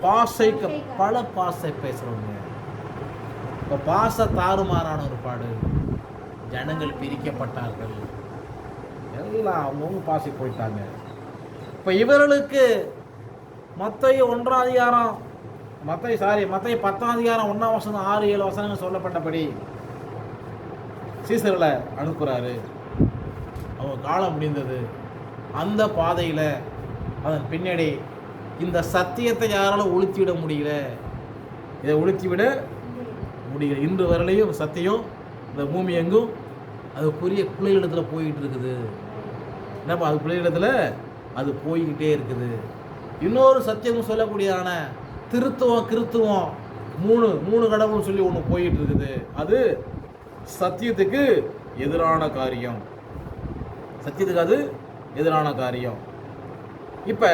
பல பாசை பேசுறவங்க. இப்போ பாச தாறுமாறான ஒரு பாடு. ஜனங்கள் பிரிக்கப்பட்டார்கள், எல்லாம் அவங்கவுங்க பாசை போயிட்டாங்க. இப்போ இவர்களுக்கு மத்தேயு 1ஆம் அதிகாரம் மத்தேயு 10ஆம் அதிகாரம் 1ஆம் வசனம் 6-7 வசனங்கள் சொல்லப்பட்டபடி சீசர்களை அனுப்புகிறாரு. அவங்க காலம் முடிந்தது. அந்த பாதையில் அதன் பின்னாடி இந்த சத்தியத்தை யாராலும் ஒழித்துவிட முடியல. இதை ஒழித்துவிட முடியல. இன்று வரலையும் சத்தியம் இந்த பூமி எங்கும் அதுக்குரிய பிள்ளைகளிடத்தில் போய்கிட்டு இருக்குது. என்னப்பா, அது பிள்ளைகளிடத்தில் அது போய்கிட்டே இருக்குது. இன்னொரு சத்தியம் சொல்லக்கூடியதான கிறித்துவம் மூணு கடவுள்னு சொல்லி ஒன்று போயிட்டு இருக்குது. அது சத்தியத்துக்கு எதிரான காரியம். சத்தியத்துக்கு அது எதிரான காரியம். இப்போ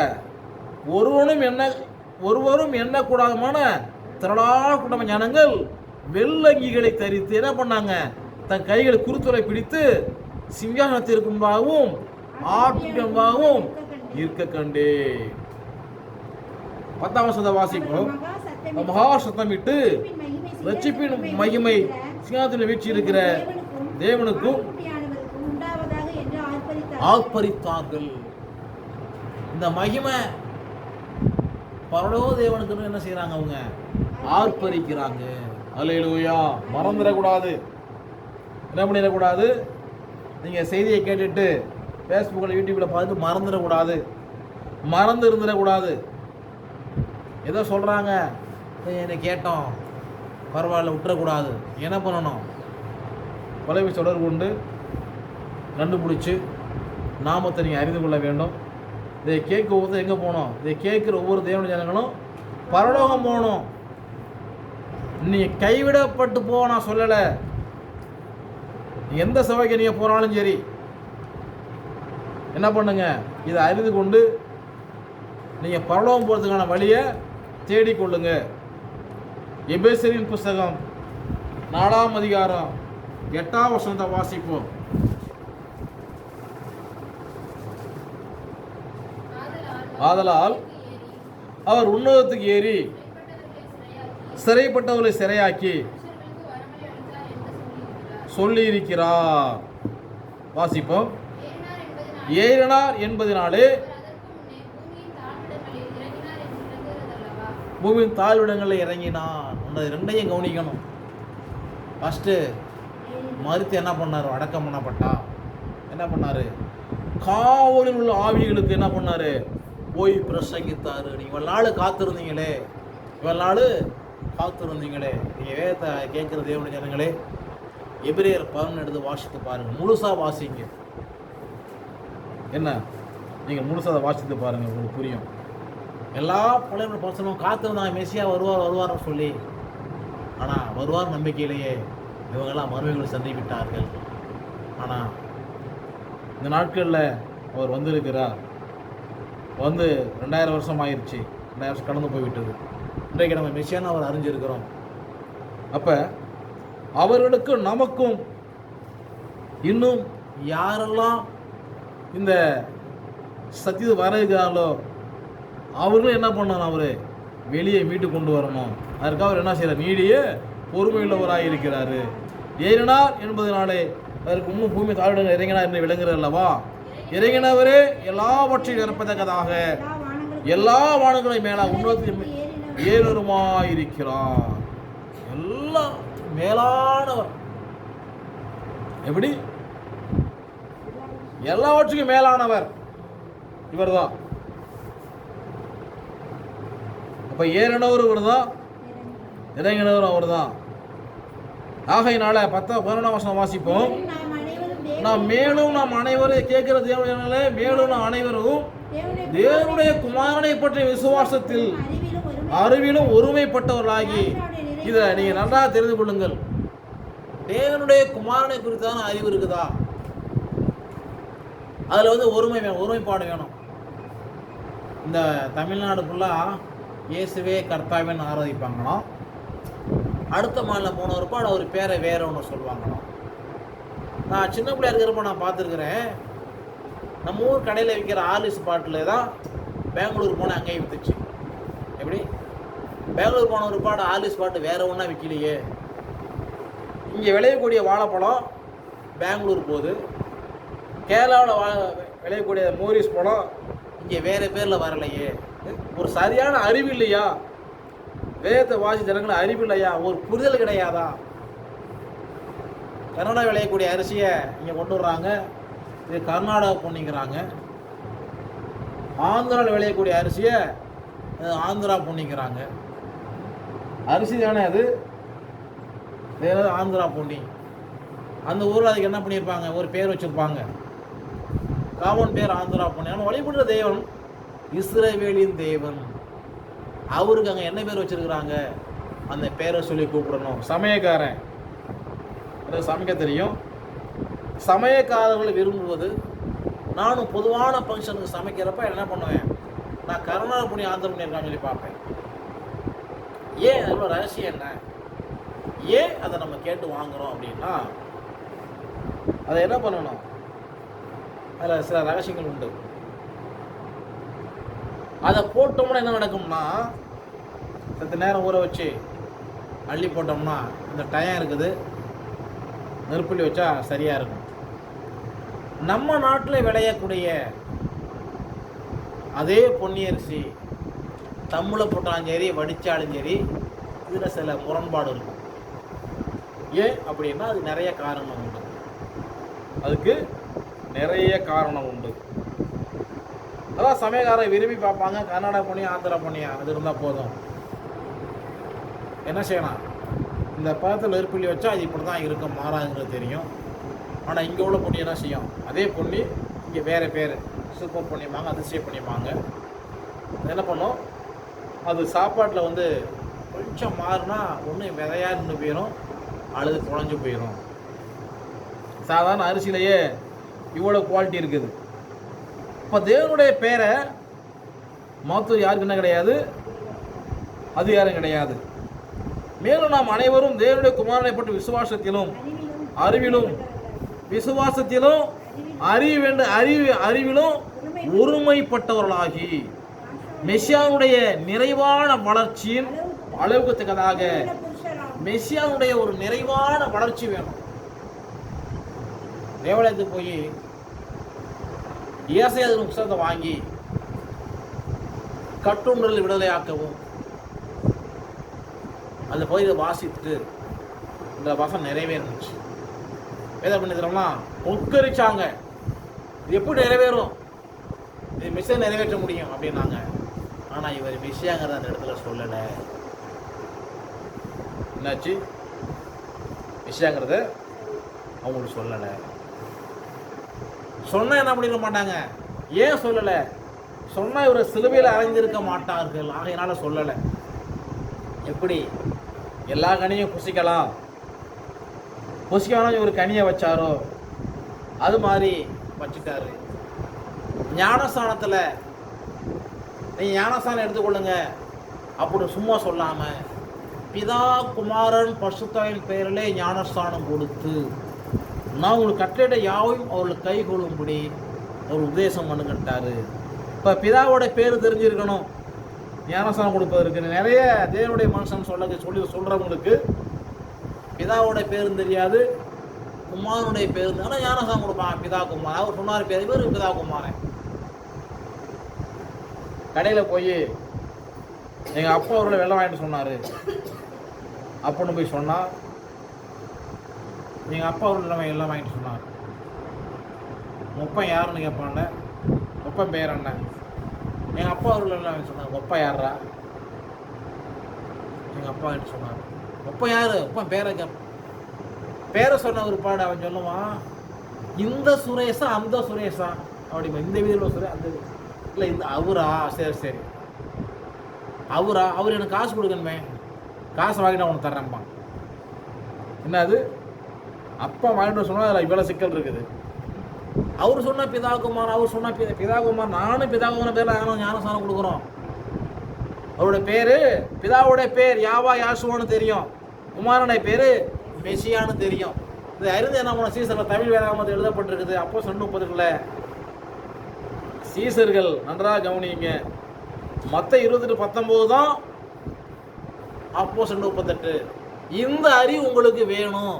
ஒருவரும் எண்ணக்கூடாதமான திரளான கூட்டமான ஜனங்கள் வெள்ளங்கிகளை தரித்து என்ன பண்ணாங்க, தன் கைகளை குருத்தோலை பிடித்து சிங்காசனத்திற்கு முன்பாகவும் ஆட்டுக்கு முன்பாகவும் இருக்க கண்டே. 10ஆம் வசனத்தை வாசிப்போம். மகா சத்தமிட்டு ரட்சிப்பின் மகிமை சிங்காசனத்தில் வீழ்ச்சி இருக்கிற தேவனுக்கும் ஆர்ப்பரித்தார்கள். இந்த மகிமை பரலோக தேவனுக்கு என்ன செய்யறாங்க, அவங்க ஆர்ப்பரிக்கிறாங்க. அல்லேலூயா. மறந்துடக்கூடாது, என்ன பண்ணிடக்கூடாது. நீங்கள் செய்தியை கேட்டுட்டு ஃபேஸ்புக்கில் யூடியூப்பில் பார்த்து மறந்துடக்கூடாது, மறந்து இருந்துடக்கூடாது. ஏதோ சொல்கிறாங்க என்னை கேட்டோம், பரவாயில்ல, விட்டுறக்கூடாது. என்ன பண்ணணும், தொலைபேசி தொடர்பு கொண்டு கண்டுபிடிச்சி நாமத்தை நீங்கள் அறிந்து கொள்ள வேண்டும். இதை கேட்க ஒவ்வொருத்தர் எங்கே போகணும், இதை கேட்குற ஒவ்வொரு தேவனுடைய ஜனங்களும் பரலோகம் போகணும். நீங்கள் கைவிடப்பட்டு போக நான் சொல்லலை. எந்த சபைக்கு நீங்கள் போனாலும் சரி என்ன பண்ணுங்க, இதை அறிந்து கொண்டு நீங்கள் பரலோகம் போகிறதுக்கான வழியை தேடிக்கொள்ளுங்க. எபேசியரின் புஸ்தகம் 4ஆம் அதிகாரம் 8ஆம் வசனத்தை வாசிப்போம். ஆதலால் அவர் உன்னதத்துக்கு ஏறி சிறைப்பட்டவர்களை சிறையாக்கி சொல்லி இருக்கிறார். வாசிப்போம். ஏறினார் என்பதனாலே பூமியின் தாழ்விடங்களில் இறங்கினார். அந்த ரெண்டையும் கவனிக்கணும். ஃபஸ்ட்டு மறுத்து என்ன பண்ணார், அடக்கம் பண்ணப்பட்டா. என்ன பண்ணார், காவலில் உள்ள ஆவிகளுக்கு என்ன பண்ணார், போய் பிரசங்கித்தார். நீங்கள் இவ்வளோ நாள் காத்திருந்தீங்களே, நீங்கள் வேதத்தை கேட்குற தேவனுடைய ஜனங்களே, எபிரேயர் 11 எடுத்து வாசித்து பாருங்கள். முழுசாக வாசிங்க. என்ன, நீங்கள் முழுசாக வாசித்து பாருங்கள், உங்களுக்கு புரியும். எல்லா பழைய பசங்களும் காத்திருந்தாங்க மெசியா வருவார்னு சொல்லி. ஆனால் வருவார் நம்பிக்கையிலேயே இவங்கெல்லாம் மறுமைகளை சந்திவிட்டார்கள். ஆனால் இந்த நாட்களில் அவர் வந்திருக்கிறார். 2000 வருஷம் ஆயிடுச்சு, 2000 வருஷம் கடந்து போய்விட்டது. இன்றைக்கு நம்ம மெசியான்னு அவர் அறிஞ்சிருக்கிறோம். அப்போ அவர்களுக்கும் நமக்கும் இன்னும் யாரெல்லாம் இந்த சத்தியத்தை வர இருக்கிறாங்களோ அவர்களும் என்ன பண்ணணும், அவர் வெளியே மீட்டு கொண்டு வரணும். அதற்காக அவர் என்ன செய்யறார், நீடிய பொறுமையுள்ளவராக இருக்கிறாரு. ஏறினார் என்பதனாலே அதற்கு இன்னும் பூமி தாழ்வுடன் இறங்கினார் என்று விளங்குகிறார் அல்லவா. இறங்கினவரே எல்லாவற்றையும் நிரப்பத்தக்கதாக எல்லா வானங்களையும் மேலாக உன்னதத்தில் ஏறுமாயிருக்கிறார். எல்லாம் மேலானவர். எப்படி? எல்லாவற்றுக்கும் மேலானவர் இவர்தான். அப்ப ஏறினவர் இவர்தான், இறங்கினவர் அவர்தான். ஆகையினால 11 வசனம் வாசிப்போம். நாம் அனைவரும் கேட்கிற தேவனாலே மேலும் நாம் அனைவரும் தேவனுடைய குமாரனை பற்றிய விசுவாசத்தில் அறிவிலும் ஒருமைப்பட்டவர்களாகி, இதை நீங்க நல்லா தெரிந்து கொள்ளுங்கள். தேவனுடைய குமாரனை குறித்தான அறிவு இருக்குதா, அதுல ஒருமை வேணும், ஒருமைப்பாடு வேணும். இந்த தமிழ்நாடு ஃபுல்லாக இயேசுவே கர்த்தாவின்னு ஆராதிப்பாங்களாம். அடுத்த மாநிலம் போனவருப்பா அவர் பேரை வேற ஒன்று சொல்லுவாங்களாம். நான் சின்ன பிள்ளையா இருக்கிறப்ப நான் பார்த்துருக்குறேன். நம்ம ஊர் கடையில் விற்கிற ஆலிஸ் பாட்டில் தான் பெங்களூர் போனால் அங்கேயும் விற்றுச்சு. எப்படி? பெங்களூர் போன ஒரு பாட்டு ஆலிஸ் பாட்டு வேற ஒன்றா விற்கலையே. இங்கே விளையக்கூடிய வாழைப்பழம் பெங்களூர் போகுது, கேரளாவில் விளையக்கூடிய மோரிஸ் பழம் இங்கே வேறு பேரில் வரலையே. ஒரு சரியான அறிவு இல்லையா? வேதத்தை வாசி ஜனங்களை அறிவு இல்லையா? ஒரு புரிதல் கிடையாதா? கர்நாடகா விளையக்கூடிய அரிசியை இங்கே கொண்டு வர்றாங்க, இது கர்நாடகா பொண்ணிங்கிறாங்க. ஆந்திராவில் விளையக்கூடிய அரிசியை ஆந்திரா பொண்ணிங்கிறாங்க. அரிசி தானே அது, வேறு ஆந்திரா பொன்னி. அந்த ஊரில் அதுக்கு என்ன பண்ணியிருப்பாங்க, ஒரு பேர் வச்சுருப்பாங்க, காமன் பேர் ஆந்திரா பொன்னி. ஆனால் வழிபடுற தெய்வம் இஸ்ரவேலின் தேவன். அவருக்கு அங்கே என்ன பேர் வச்சுருக்குறாங்க, அந்த பேரை சொல்லி கூப்பிடணும். சமயக்காரன், எனக்கு சமைக்க தெரியும். சமயக்காரர்களை விரும்புவது, நானும் பொதுவான ஃபங்க்ஷனுக்கு சமைக்கிறப்ப என்ன பண்ணுவேன், நான் கர்நாடகா புண்ணி ஆந்திர புண்ணி இருக்கான்னு சொல்லி பார்ப்பேன். ஏன் அதில் ரகசியம் என்ன, ஏன் அதை நம்ம கேட்டு வாங்குகிறோம் அப்படின்னா, அதை என்ன பண்ணணும், அதில் சில ரகசியங்கள் உண்டு. அதை போட்டோம்னா என்ன நடக்கும்னா, சற்று நேரம் ஊற வச்சு அள்ளி போட்டோம்னா இந்த டயம் இருக்குது, நெருப்புள்ளி வச்சா சரியாக இருக்கும். நம்ம நாட்டில் விளையக்கூடிய அதே பொன்னியரிசி தமிழில் போட்டாலும் சரி வடித்தாலும் சரி, இதில் சில முரண்பாடு இருக்கும். ஏன் அப்படின்னா அது நிறைய காரணம் உண்டு, அதுக்கு நிறைய காரணம் உண்டு. அதான் சமயக்காரரை விரும்பி பார்ப்பாங்க, கர்நாடகா பொன்னியா ஆந்திரா பொன்னியா அது இருந்தால் போதும். என்ன செய்யலாம், இந்த பழத்தில் நெருப்புள்ளி வச்சா அது இப்படி தான் இருக்கும், மாறாதுங்கிறது தெரியும். ஆனால் இங்கே உள்ள பொண்ணி என்ன செய்யும், அதே பொண்ணி இங்கே வேறு பேர் சூப்பர் பண்ணிப்பாங்க, அதிசயம் பண்ணிப்பாங்க. என்ன பண்ணும், அது சாப்பாட்டில் கொஞ்சம் மாறினா ஒன்று விதையாக நின்று போயிடும், அழுது குழஞ்சி போயிடும். சாதாரண அரிசியிலேயே இவ்வளோ குவாலிட்டி இருக்குது. இப்போ தேவனுடைய பேரை மகத்துவம் யாருக்கு என்ன கிடையாது, அதிகாரம் கிடையாது. மேலும் நாம் அனைவரும் தேவனுடைய குமாரனை பற்றி விசுவாசத்திலும் அறிவிலும் அறிவிலும் ஒருமைப்பட்டவர்களாகி மெசியாவுடைய நிறைவான வளர்ச்சியின் அளவுக்கு தக்கதாக, மெசியாவுடைய ஒரு நிறைவான வளர்ச்சி வேணும். தேவாலயத்துக்கு போய் ஏசாயா புத்தகத்தை வாங்கி கட்டுண்டல் விடுதலையாக்கவும், அந்த பகுதியை வாசித்து இந்த வசனம் நிறைவேறுச்சு. வேத பண்ணிக்கிறோம்னா உட்கரிச்சாங்க, இது எப்படி நிறைவேறும், இது மிஸ்ஸை நிறைவேற்ற முடியும் அப்படின்னாங்க. ஆனால் இவர் மிஸ்ஸாங்கிறத அந்த இடத்துல சொல்லலை. என்னாச்சு, மிஸ்ஸாங்கிறத அவங்களுக்கு சொல்லலை. சொன்னால் என்ன பண்ணிட மாட்டாங்க, ஏன் சொல்லலை, சொன்னால் இவர் சிலுவையில் அறைந்திருக்க மாட்டார்கள், ஆகையினால சொல்லலை. எப்படி எல்லா கனியும் புசிக்கலாம், புசிக்காமல் ஒரு கனியை வச்சாரோ அது மாதிரி வச்சுட்டாரு. ஞானஸ்தானத்தில் நீங்கள் ஞானஸ்தானம் எடுத்துக்கொள்ளுங்க அப்படி சும்மா சொல்லாமல், பிதா குமாரன் பரிசுத்தாவின் பெயரிலே ஞானஸ்தானம் கொடுத்து நான் உங்களுக்கு கட்டளையிட்ட யாவையும் அவர்களுக்கு கை கொள்ளும்படி அவர் உபதேசம் பண்ணுங்கட்டாரு. இப்போ பிதாவோட பேர் தெரிஞ்சிருக்கணும், ஞானஸ்தானம் கொடுப்பதற்கு நிறைய தேவனுடைய மனுஷன் சொல்றவங்களுக்கு பிதாவோட பேரும் தெரியாது, குமாரனுடைய பேர், ஆனால் ஞானஸ்தானம் கொடுப்பான் பிதா குமார். அவர் சொன்னார் பேர், இவர் பிதா குமாரன். கடையில் போய் எங்கள் அப்பா அவரோட வெள்ளம் வாங்கிட்டு சொன்னார் அப்படின்னு போய் சொன்னால், எங்கள் அப்பா அவரோட எல்லாம் வாங்கிட்டு சொன்னார். ஒப்பன் யாருன்னு கேட்பான்ல, ஒப்பன் பேர் என்ன? எங்கள் அப்பா அவர்கள் எல்லாம் வாங்கி சொன்னார். ஒப்பா யாரா? எங்கள் அப்பா வாங்கிட்டு சொன்னார். ஒப்பன் யார்? ஒப்பன் பேரை பேரை சொன்ன ஒரு பாடு அவன் சொல்லுவான், இந்த சுரேஷா அந்த சுரேஷா அப்படி, இந்த வீதியில் சுரேஷ் அந்த இல்லை, இந்த அவரா? சரி சரி, அவரா? அவர் எனக்கு காசு கொடுக்கணுமே, காசு வாங்கிட்டு அவனுக்கு தர்றேன்பான். என்னது? அப்பா வாங்கிட்டு சொன்னால் அதில் இவ்வளோ சிக்கல் இருக்குது. அவர் சொன்னால் பிதாகுமார், அவர் சொன்னால் பிதாகுமார், நானும் பிதாகுமார் பேரில் நானும் ஞானஸ்தானம் கொடுக்குறோம். அவருடைய பேர், பிதாவுடைய பேர் யாவா யாசுவான்னு தெரியும், குமாரனுடைய பேர் மெசியான்னு தெரியும். இது அறிந்து என்ன பண்ண சீசரில் தமிழ் வேதாகமத்தில் எழுதப்பட்டிருக்குது. அப்போ சொன்ன 30 சீசர்கள் நன்றாக கவனிங்க. மற்ற 28:19 தான் அப்போ சொன்ன 38. இந்த அறிவு உங்களுக்கு வேணும்,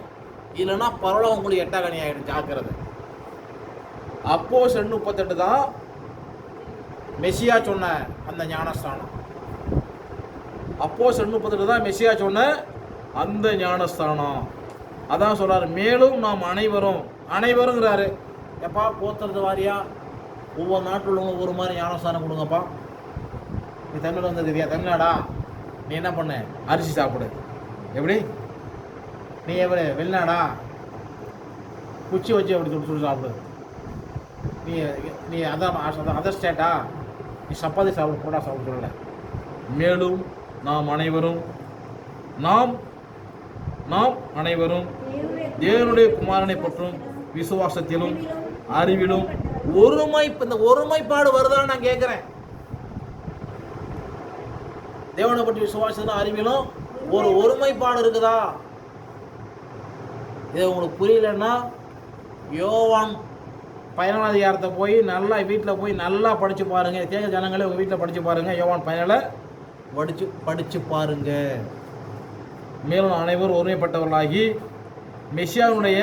இல்லைன்னா பரவாயில்ல உங்களுக்கு 8 கணி ஆகிடும். ஜாக்கிரதை. அப்போ சொன்ன 38 தான் மெசியா சொன்ன அந்த ஞானஸ்தானம். அப்போ சொன்ன 38 தான் மெசியா சொன்ன அந்த ஞானஸ்தானம். அதான் சொல்றாரு, மேலும் நாம் அனைவருங்கிறாரு. எப்பா போத்துறது வாரியா, ஒவ்வொரு நாட்டில் உள்ளவங்க ஒரு மாதிரி ஞானஸ்தானம் கொடுங்கப்பா. நீ தமிழ் வந்ததுவியா, தமிழ்நாடா, நீ என்ன பண்ண, அரிசி சாப்பிடு. எப்படி? நீ எப்படி வெளிநாடா, குச்சி வச்சு அப்படி சொல்லி சாப்பிடு. நீ அதான் அதர் ஸ்டேட்டா, நீ சப்பாத்தி சாப்பிடு, போடா சாப்பிட சொல்லலை. மேலும் நாம் அனைவரும் தேவனுடைய குமாரனை பற்றும் விசுவாசத்திலும் அறிவிலும் இந்த ஒருமைப்பாடு வருதான்னு நான் கேட்கிறேன். தேவனை பற்றி விசுவாசத்திலும் அறிவிலும் ஒரு ஒருமைப்பாடு இருக்குதா? இது உங்களுக்கு புரியலன்னா யோவான் 14 அதிகாரத்தை போய் நல்லா வீட்டில் போய் நல்லா படித்து பாருங்க. கேட்க ஜனங்களே உங்கள் வீட்டில் படித்து பாருங்க. யோவான் 14 படித்து பாருங்க. மேலும் அனைவரும் ஒருமைப்பட்டவர்களாகி மெசியாவுடைய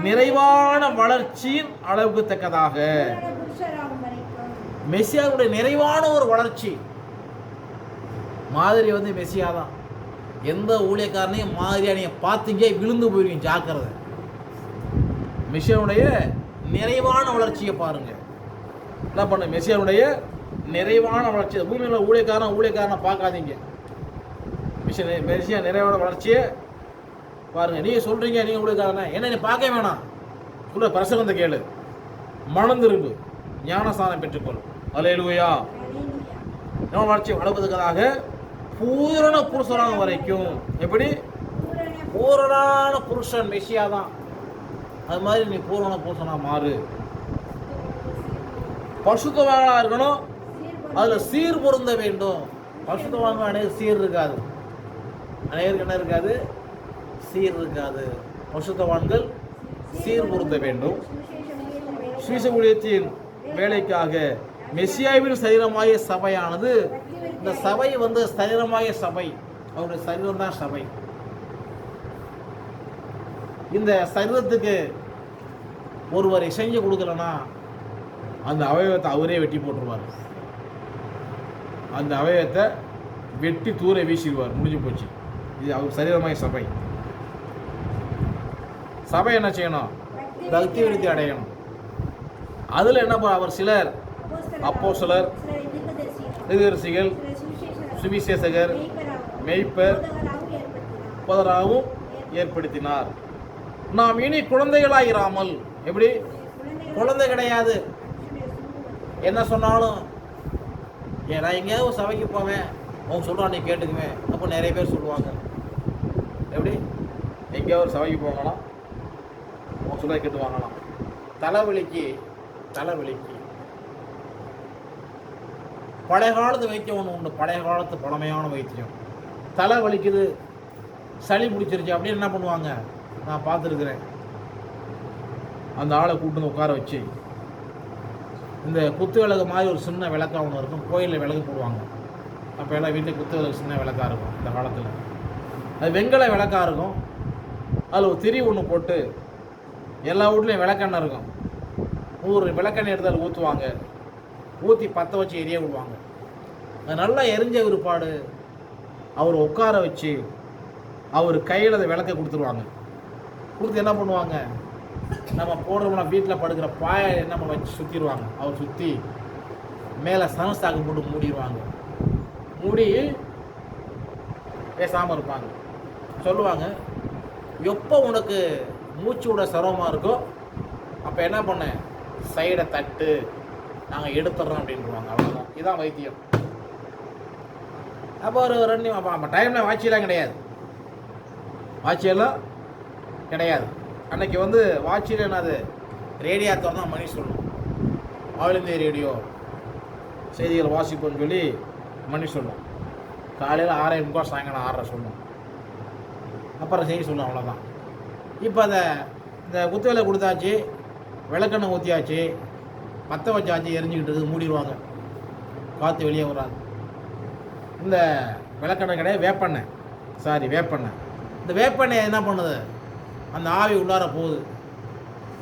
நிறைவான வளர்ச்சியின் அளவுக்கு தக்கதாக, மெசியாவுடைய நிறைவான ஒரு வளர்ச்சி மாதிரி மெசியா தான். எந்த ஊழியக்காரனையும் மாதிரியா நீங்க பார்த்தீங்க விழுந்து போயிருவீங்க. ஜாக்கிரதை. மெசியாவுடைய நிறைவான வளர்ச்சியை பாருங்க. என்ன பண்ண? மெசியாவுடைய நிறைவான வளர்ச்சி. பூமியில் ஊழியக்காரனை பார்க்காதீங்க. மெசியா நிறைவான வளர்ச்சியை பாருங்க. நீங்க சொல்றீங்க நீங்க ஊழியக்காரனை, என்ன நீ பார்க்க வேணாம், சொல்ற பிரசங்கத்தை கேளு, மனம் திரும்பு, ஞானஸ்தானம் பெற்றுக்கொள். அல்லேலூயா. வளர்ச்சி வளர்ப்பதற்காக பூரண புருஷனாக வரைக்கும். எப்படி? பூரணான புருஷன் மெசியா தான். அது மாதிரி நீ பூரண புருஷனா மாறு. பரிசுத்தவான்களா இருக்கணும், அதுல சீர் பொருந்த வேண்டும். பரிசுத்தவான்கள் அநேக சீர் இருக்காது, அநேகருக்கு என்ன இருக்காது, சீர் இருக்காது. பரிசுத்தவான்கள் சீர் பொருந்த வேண்டும். சுவிசேஷ ஊழியத்தின் வேலைக்காக மெசியாவின் சரீரமாகிய சபையானது, இந்த சபை சரீரமாகிய சபை, அவருடைய சரீரம் தான் சபை. இந்த சரீரத்துக்கு ஒருவர் செஞ்சு கொடுக்கலன்னா அந்த அவயவத்தை அவரே வெட்டி போட்டுருவார். அந்த அவயவத்தை வெட்டி தூர வீசிடுவார். முடிஞ்சு போச்சு. இது அவர் சரீரமாகிய சபை. சபை என்ன செய்யணும்? பக்தி விருத்தி அடையணும். அதில் என்ன அவர் சிலர் அப்போஸ்தலர், தீர்க்கதரிசிகள், சுவிசேஷகர், மேய்ப்பர், போதகராகவும் ஏற்படுத்தினார். நாம் இனி குழந்தைகளாயிராமல், எப்படி? குழந்தை கிடையாது. என்ன சொன்னாலும் நான் எங்கேயாவது ஒரு சபைக்கு போவேன், அவங்க சொல்கிறான் நீ கேட்டுக்குவேன். அப்போ நிறைய பேர் சொல்லுவாங்க. எப்படி? எங்கேயாவது ஒரு சபைக்கு போகலாம், அவங்க சொல்ல கேட்டு வாங்கலாம். தலைவலிக்கு பழைய காலத்து வைத்தியம் ஒன்று உண்டு. பழைய காலத்து பழமையான வைத்தியம். தலை வலிக்குது, சளி பிடிச்சிருச்சு அப்படின்னு என்ன பண்ணுவாங்க, நான் பார்த்துருக்குறேன். அந்த ஆளை கூப்பிட்டு வந்து உட்கார வச்சு, இந்த குத்து விளக்கு மாதிரி ஒரு சின்ன விளக்கா ஒன்று இருக்கும், கோயிலில் விளக்கு போடுவாங்க. அப்போ எல்லாம் வீட்டில் குத்து சின்ன விளக்காக இருக்கும் இந்த காலத்தில். அது வெண்கல விளக்காக இருக்கும். அதில் ஒரு திரி ஒன்று போட்டு எல்லா வீட்லேயும் விளக்கெண்ணெய் இருக்கும். 100 விளக்கெண்ணெய் எடுத்து அதில் ஊற்றுவாங்க. ஊற்றி பற்ற வச்சு எரிய விடுவாங்க. அது நல்லா எரிஞ்ச விற்பாடு அவர் உட்கார வச்சு அவர் கையில் அதை விளக்க கொடுத்துருவாங்க. கொடுத்து என்ன பண்ணுவாங்க, நம்ம போடுறோம்னா வீட்டில் படுக்கிற பாயை என்ன வச்சு சுற்றிடுவாங்க. அவர் சுற்றி மேலே சனஸ்தாக்கு போட்டு மூடிடுவாங்க. மூடி பேசாமல் இருப்பாங்க. சொல்லுவாங்க, எப்போ உனக்கு மூச்சு விட சிரமமாக இருக்கோ அப்போ என்ன பண்ண, சைடை தட்டு, நாங்கள் எடுத்துடுறோம் அப்படின்ட்டுருவாங்க. அவ்வளோதான். இதுதான் வைத்தியம். அப்போ ஒரு 2 அப்போ டைமில் வாட்சியெல்லாம் கிடையாது. வாட்சியெல்லாம் கிடையாது. அன்றைக்கி வாட்சியில் என்னது, ரேடியோ தான் மணி சொல்லணும். ஆல் இந்தியா ரேடியோ செய்திகள் வாசிப்போன்னு சொல்லி மணி சொல்லணும். காலையில் 6:45, சாயங்காலம் 6:30 சொல்லணும். அப்புறம் செய்தி சொல்லணும். அவ்வளோதான். இப்போ இந்த குத்துவேலை கொடுத்தாச்சு, விளக்கெண்ணெய் ஊற்றியாச்சு, பற்ற வச்சாச்சு, எரிஞ்சிக்கிட்டு இருக்குது, மூடிடுவாங்க. காற்று வெளியே வராது. இந்த விளக்கெண்ணெய் கிடையாது, வேப்பெண்ணெய். வேப்பெண்ணெய். இந்த வேப்பெண்ணெய் என்ன பண்ணுது, அந்த ஆவி உள்ளார போகுது.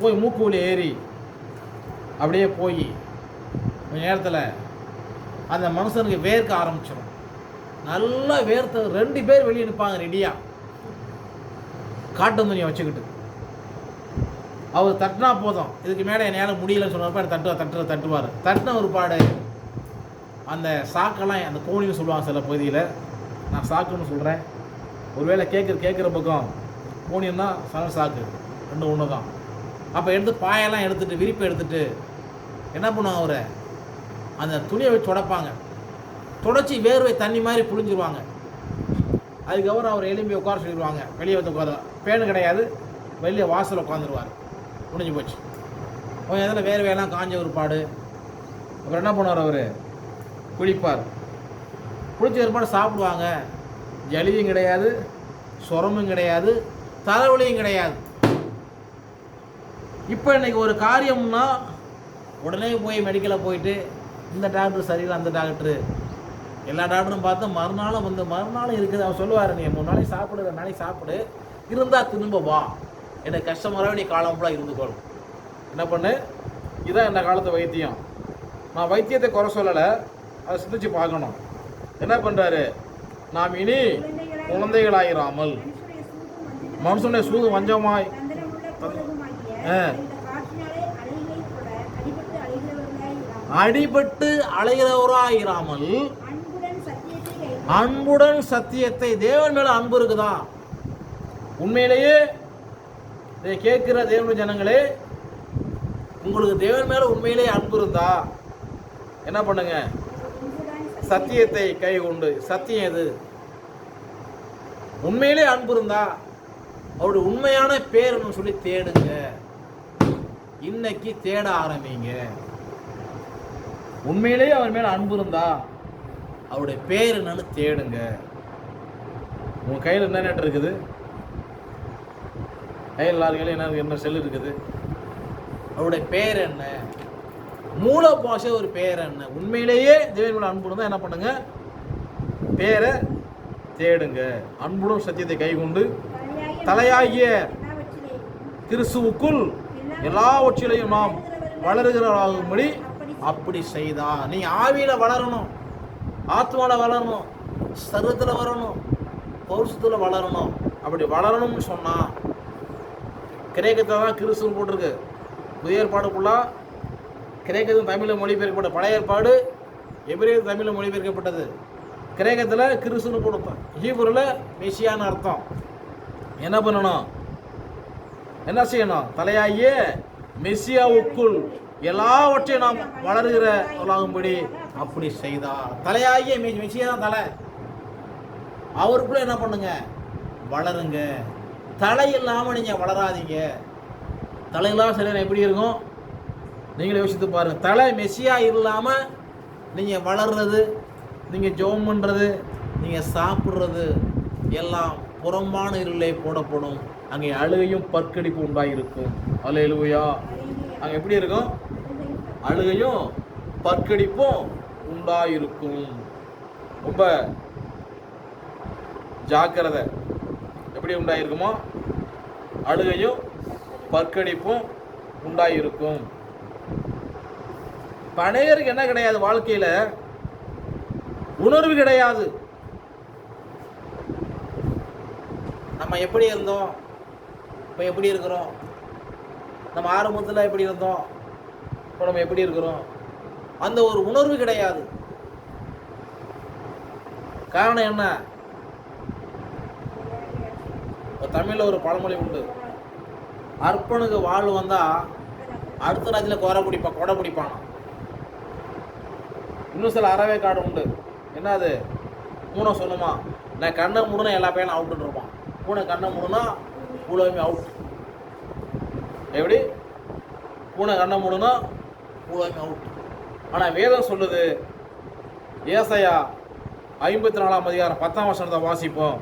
போய் மூக்கு வழி ஏறி அப்படியே போய் கொஞ்ச நேரத்தில் அந்த மனுஷனுக்கு வேர்க்க ஆரம்பிச்சிடும். நல்லா வேர்த்து 2 பேர் வெளியே நிற்பாங்க ரெடியாக, காட்டு துணியை வச்சுக்கிட்டு. அவர் தட்டினா போதும், இதுக்கு மேலே என்னால் முடியலன்னு சொன்னப்ப தட்டுவார். தட்டின ஒரு பாடு அந்த சாக்கெல்லாம், அந்த கோணின்னு சொல்லுவாங்க சில பகுதியில், நான் சாக்குன்னு சொல்கிறேன். ஒருவேளை கேட்குற பக்கம் கோணின்னா சணல் சாக்கு, 2 ஒன்று தான். அப்போ எடுத்து பாயெல்லாம் எடுத்துகிட்டு, விரிப்பை எடுத்துகிட்டு என்ன பண்ணுவாங்க, அவரை அந்த துணியை வச்சு துடைப்பாங்க. துடைச்சி வேர்வை தண்ணி மாதிரி புழிஞ்சிருவாங்க. அதுக்கப்புறம் அவர் எலும்பி உட்கார சொல்லிடுவாங்க. வெளியே உட்கார, பேனு கிடையாது, வெளியே வாசல் உட்காந்துருவார். முடிஞ்சு போச்சு. அவன் எதில் வேர்வையெல்லாம் காஞ்ச ஒரு பாடு. அப்புறம் என்ன பண்ணுவார், அவர் குளிப்பார். குளிச்ச ஒருபாடு சாப்பிடுவாங்க. ஜலியும் கிடையாது, சொரமும் கிடையாது, தலைவலியும் கிடையாது. இப்போ இன்றைக்கி ஒரு காரியம்னா உடனே போய் மெடிக்கலில் போயிட்டு இந்த டாக்டர் சரியில்லை, அந்த டாக்டரு, எல்லா டாக்டரும் பார்த்து மறுநாளும் இருக்குது. அவர் சொல்லுவார், நீ 3 நாளைக்கு சாப்பிடு, 2 நாளைக்கு சாப்பிடு, இருந்தால் திரும்ப வா, எனக்கு கஷ்டமாகவே நீ காலம் ஃபுல்லாக இருந்துக்கணும். என்ன பண்ணு, இதுதான் இந்த காலத்து வைத்தியம். நான் வைத்தியத்தை குறை சொல்லலை, அதை சிந்திச்சு பார்க்கணும். என்ன பண்ணுறாரு, நாம் இனி குழந்தைகளாயிராமல் மனுஷனுடைய சூது வஞ்சமாய் அடிபட்டு அலைகிறவராயிராமல் அன்புடன் சத்தியத்தை, தேவன் மேல அன்பு இருக்குதா? உண்மையிலேயே இதை கேட்கிற தேவனுடைய ஜனங்களே, உங்களுக்கு தேவன் மேல உண்மையிலேயே அன்பு இருந்தா என்ன பண்ணுங்க, சத்தியத்தை கை கொண்டு. சத்தியம் எது? உண்மையிலே அன்பு இருந்தா அவருடைய உண்மையான பேருன்னு சொல்லி தேடுங்க. இன்னைக்கு தேட ஆரம்பிங்க. உண்மையிலேயே அவர் மேல அன்பு இருந்தா அவருடைய பேர் என்னன்னு தேடுங்க. உங்க கையில் என்ன நெட் இருக்குது? கையில் எல்லாரும் என்ன செல் இருக்குது? அவருடைய பேர் என்ன? மூல பாஷை ஒரு பேர் என்ன? உண்மையிலேயே தேவன் மேல அன்பு இருந்தா என்ன பண்ணுங்க, பேரை தேடுங்க. அன்புடன் சத்தியத்தை கை கொண்டு தலையாகிய கிறிஸ்துவுக்குள் எல்லாவற்றிலையும் நாம் வளருகிறவராகும்படி அப்படி செய்தா. நீ ஆவியில வளரணும், ஆத்மாவில் வளரணும், சரீரத்தில் வரணும், பௌருஷத்தில் வளரணும். அப்படி வளரணும்னு சொன்னா கிரேக்கத்தை தான் கிறிஸ்துன்னு போட்டிருக்கு. புதிய ஏற்பாடுக்குள்ளா கிரேக்கத்தில் தமிழில் மொழிபெயர்க்கப்பட்ட, பழைய ஏற்பாடு எபிரேய தமிழில் மொழிபெயர்க்கப்பட்டது. கிரேக்கத்தில் கிறிஸ்துன்னு போடுப்போம், ஹீப்ருவில் மெசியான்னு அர்த்தம். என்ன பண்ணணும், என்ன செய்யணும்? தலையாகிய மெசியாவுக்குள் எல்லாவற்றையும் நாம் வளருகிறவர்களாகும்படி அப்படி செய்தா. தலையாகிய மெசியா தான் தலை. அவருக்குள்ள என்ன பண்ணுங்க, வளருங்க. தலை இல்லாமல் நீங்கள் வளராதீங்க. தலையெல்லாம் சில எப்படி இருக்கும் நீங்களே யோசித்து பாருங்க. தலை மெசியா இல்லாமல் நீங்கள் வளர்றது, நீங்கள் ஜெபம் பண்ணுறது, நீங்கள் சாப்பிட்றது எல்லாம் புறம்பான இருளை போடப்படும். அங்கே அழுகையும் பற்கடிப்பு உண்டாயிருக்கும். அல்லேலூயா. அங்கே எப்படி இருக்கும்? அழுகையும் பற்கடிப்பும் உண்டாயிருக்கும். ரொம்ப ஜாக்கிரதை. எப்படி உண்டாயிருக்குமோ அழுகையும் பற்கடிப்பும் உண்டாயிருக்கும். அநேகருக்கு என்ன கிடையாது, வாழ்க்கையில உணர்வு கிடையாது. நம்ம எப்படி இருந்தோம், இப்போ எப்படி இருக்கிறோம், நம்ம ஆரம்பத்தில் எப்படி இருந்தோம், இப்போ நம்ம எப்படி இருக்கிறோம், அந்த ஒரு உணர்வு கிடையாது. காரணம் என்ன? தமிழில் ஒரு பழமொழி உண்டு, அர்ப்பனுக்கு வாழ் வந்தா அடுத்த ராஜ்யத்தில் கொடை பிடிப்பானா. இன்னும் சில அறவே காடு உண்டு, என்ன அது, பூனை சொல்லுமா, நான் கண்ணை மூடுனா எல்லா பையனும் அவுட்டுன்னு இருப்பான். பூனை கண்ணை மூடுனா பூலோமே அவுட். எப்படி? பூனை கண்ணை மூடுனா பூலோமே அவுட். ஆனால் வேதம் சொல்லுது, ஏசாயா 54ஆம் அதிகாரம் 10ஆம் வசனத்தை வாசிப்போம்.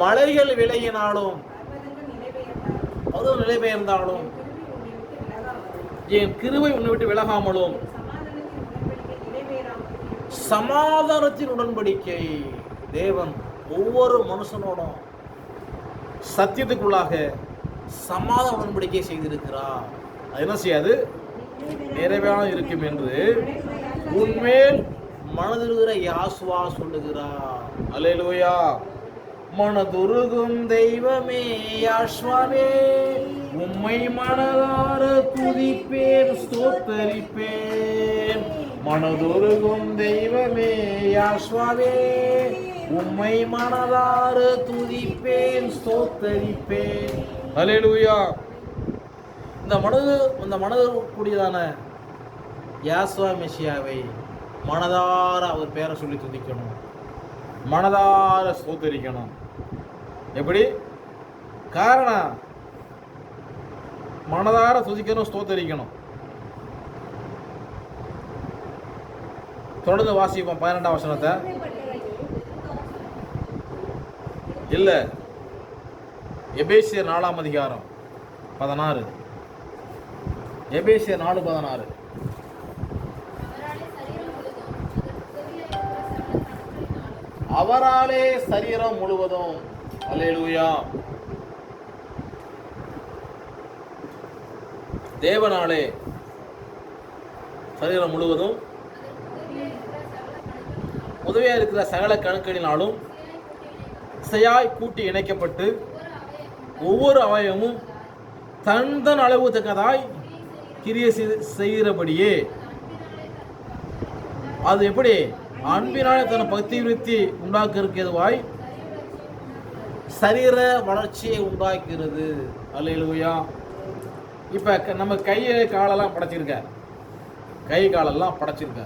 மலைகள் விலகினாலும் அதுவும் நிலை பெயர்ந்தாலும் என் கிருபை உன்னை விட்டு விலகாமலும் சமாதானத்தின் உடன்படிக்கை. தேவன் ஒவ்வொரு மனுஷனோடும் சத்தியத்துக்குள்ளாக சமாதான உடன்படிக்கை செய்திருக்கிறார். அது என்ன செய்யாது, நிறைவேறாம இருக்கும் என்று உன்மேல் மனதிருக்கிற யாசுவா சொல்லுகிறார். அல்லேலூயா. மனதுருகும் தெய்வமே யாஷ்வாவே, உம்மை மனதார துதிப்பேன் ஸ்தோத்தரிப்பேன். மனதுருகும் தெய்வமே யாஷ்வாவே, உம்மை மனதார துதிப்பேன் ஸ்தோத்தரிப்பேன். அல்லேலூயா. இந்த மனது கூடியதான யாஸ்வா மெசியாவை மனதார அவர் பேரை சொல்லி துதிக்கணும், மனதார ஸ்தோத்தரிக்கணும். எப்படி? காரணம், மனதார துதிக்கணும், ஸ்தோத்தரிக்கணும். தொடர்ந்து வாசிப்போம் 12ஆம் வசனத்தை. இல்ல, எபேசியர் 4ஆம் அதிகாரம் 16. எபேசியர் 4:16. அவராலே சரீரம் முழுவதும். அல்லேலூயா. தேவனாலே சரீரம் முழுவதும் உதவியா இருக்கிற சகல கணுக்களினாலும் செயலாய் கூட்டி இணைக்கப்பட்டு ஒவ்வொரு அவயமும் தன் அளவு தக்கதாய் கிரியை செய்கிறபடியே அது எப்படி அன்பினாலே தன் பக்தி விருத்தி உண்டாக்குறதுவாய் சரீர வளர்ச்சியை உண்டாக்குகிறது. அல்லேலூயா. இப்போ நம்ம காலெல்லாம் படைச்சிருக்க, கை காலெல்லாம் படைச்சிருக்க.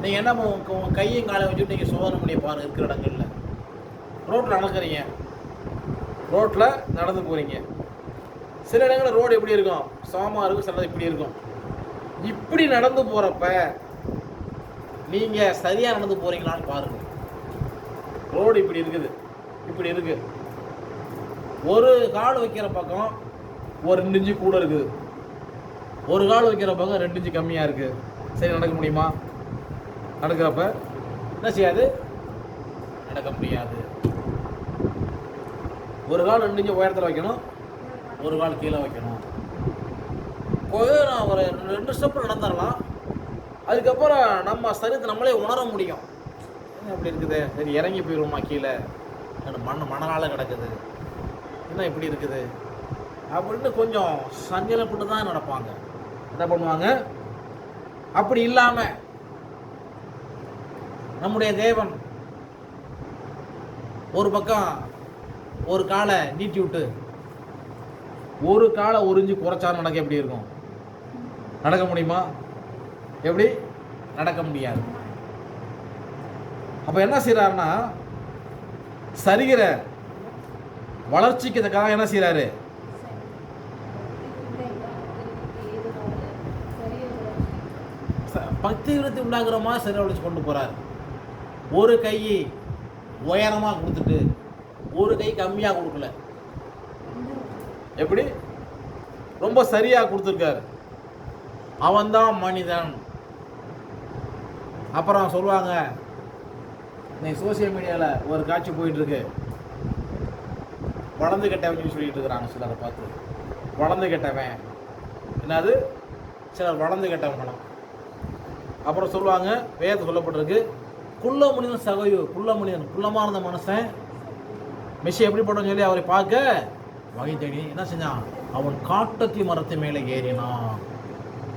நீங்கள் என்ன உங்கள் கையும் காலை வச்சுட்டு நீங்கள் சோதனை பண்ணி பாருங்க. இருக்கிற இடங்கள்ல ரோட்டில் நடக்கிறீங்க, ரோட்டில் நடந்து போகிறீங்க. சில இடங்களில் ரோடு எப்படி இருக்கும், சமமாக இருக்கும், சில இப்படி இருக்கும். இப்படி நடந்து போகிறப்ப நீங்கள் சரியாக நடந்து போகிறீங்களான்னு பாருங்கள். ரோடு இப்படி இருக்குது, இப்படி இருக்கு. ஒரு கால் வைக்கிற பக்கம் ஒரு 2 இன்ச்சு கூட இருக்குது, ஒரு கால் வைக்கிற பக்கம் 2 இன்ச்சு கம்மியாக இருக்குது. சரி, நடக்க முடியுமா? நடக்கிறப்ப என்ன செய்யாது, நடக்க முடியாது. ஒரு கால் 2 இன்ச்சு உயரத்தில் வைக்கணும், ஒரு கால் கீழே வைக்கணும். போய் நான் ஒரு 2 ஸ்டெப் நடந்துடலாம். அதுக்கப்புறம் நம்ம சரீரத்தை நம்மளே உணர முடியும். என்ன இப்படி இருக்குது, சரி இறங்கி போயிடுவோமா கீழே, மணலால் கிடக்குது, என்ன இப்படி இருக்குது அப்படின்னு கொஞ்சம் சஞ்சலப்பட்டு தான் நடப்பாங்க. என்ன பண்ணுவாங்க? அப்படி இல்லாமல் நம்முடைய தேவன் ஒரு பக்கம் ஒரு காலை நீட்டி விட்டு ஒரு காலை 1 இன்ச்சு குறைச்சாலும் நடக்க எப்படி இருக்கும்? நடக்க முடியுமா? எப்படி? நடக்க முடியாது. அப்போ என்ன செய்கிறாருன்னா, சரீர வளர்ச்சிக்கு தக்கதாக என்ன செய்கிறாரு, பக்தி விருத்தி உண்டாகிற மாதிரி சரீர வளர்ச்சி கொண்டு போகிறார். ஒரு கை உயரமாக கொடுத்துட்டு ஒரு கை கம்மியாக கொடுக்கல. எப்படி? ரொம்ப சரியாக கொடுத்துருக்காரு. அவன்தான் மனிதன். அப்புறம் சொல்லுவாங்க, இன்னைக்கு சோசியல் மீடியாவில் ஒரு காட்சி போயிட்டுருக்கு. வளர்ந்து கெட்டவன் சொல்லிட்டு இருக்கிறாங்க சிலரை பார்த்து. வளர்ந்து கெட்டவன் என்னது? சிலர் வளர்ந்து கெட்டவங்களாம். அப்புறம் சொல்லுவாங்க, வேதத்தை சொல்லப்பட்டிருக்கு, குள்ள மனிதன் சகையு, குள்ள மனிதன், குள்ளமாக இருந்த மனுஷன் மெஷி எப்படி போட்டோன்னு சொல்லி அவரை பார்க்க வகை தேடி என்ன செஞ்சான்? அவன் காட்டத்தி மரத்து மேலே ஏறினான்.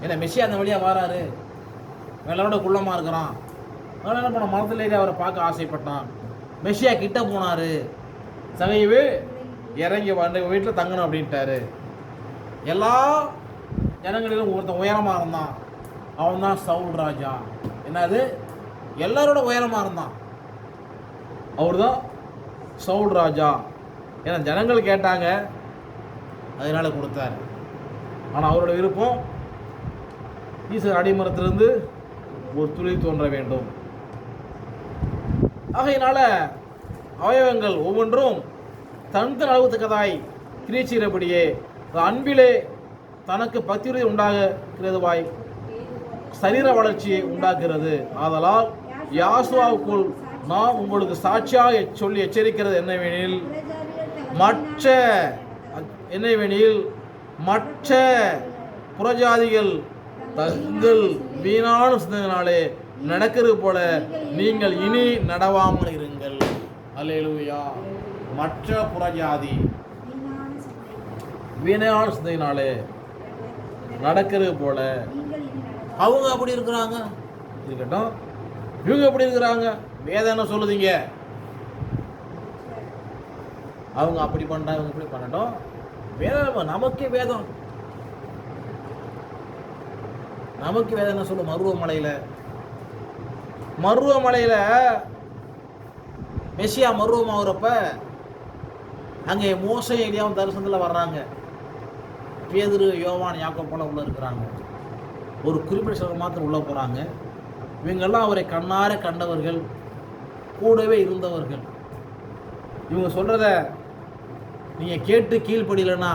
ஏன்னா மெஷி அந்த வழியாக வராரு, மேலோட குள்ளமாக இருக்கிறான். அதனால என்ன பண்ண, மரத்தில் ஏறி அவரை பார்க்க ஆசைப்பட்டான். மெஷியா கிட்ட போனார். சகையு இறங்கி வந்து வீட்டில் தங்கணும் அப்படின்ட்டாரு. எல்லா ஜனங்களிலும் ஒருத்தன் உயரமாக இருந்தான். அவன் தான் சவுல் ராஜா. என்னது? எல்லாரோட உயரமாக இருந்தான். அவர் தான் சவுல் ராஜா. ஏன்னா ஜனங்கள் கேட்டாங்க, அதனால கொடுத்தாரு. ஆனால் அவரோட விருப்பம் ஈசர் அடிமரத்திலிருந்து ஒரு துளி தோன்ற வேண்டும். ஆகையினால அவயவங்கள் ஒவ்வொன்றும் தன் அளவுத்தக்கதாய் கிரீச்சிறபடியே அன்பிலே தனக்கு பக்தியுறுதி உண்டாகிறதுவாய் சரீர வளர்ச்சியை உண்டாக்குகிறது. ஆதலால் யாசுவாவுக்குள் நாம் உங்களுக்கு சாட்சியாக சொல்லி எச்சரிக்கிறது என்னவெனில், மற்ற புறஜாதிகள் தங்கள் வீணான சிந்தனையினாலே நடக்கிறது போல நீங்கள் இனி நடவாமல் இருங்கள். அல்லேலூயா. மற்ற புறஜாதி வீணான சிந்தனையினாலே நடக்கிறது போல அவங்க அப்படி இருக்கிறாங்க இருக்கட்டும், இவங்க எப்படி இருக்கிறாங்க? வேதம் என்ன சொல்லுதீங்க? அவங்க அப்படி பண்ணா இவங்க இப்படி பண்ணட்டும். வேதம் நமக்கே வேதம் என்ன சொல்லு? மருவமலையில் மெசியா மருவமாகிறப்ப அங்கே மோசே எலியாவும் தரிசனத்தில் வர்றாங்க. பேதுரு, யோவான், யாக்கோபு போல உள்ள இருக்கிறாங்க. ஒரு குறிப்பிட்ட சிலர் மாத்திரம் உள்ளே போகிறாங்க. இவங்கெல்லாம் அவரை கண்ணார கண்டவர்கள், கூடவே இருந்தவர்கள். இவங்க சொல்கிறத நீங்கள் கேட்டு கீழ்ப்படியலைன்னா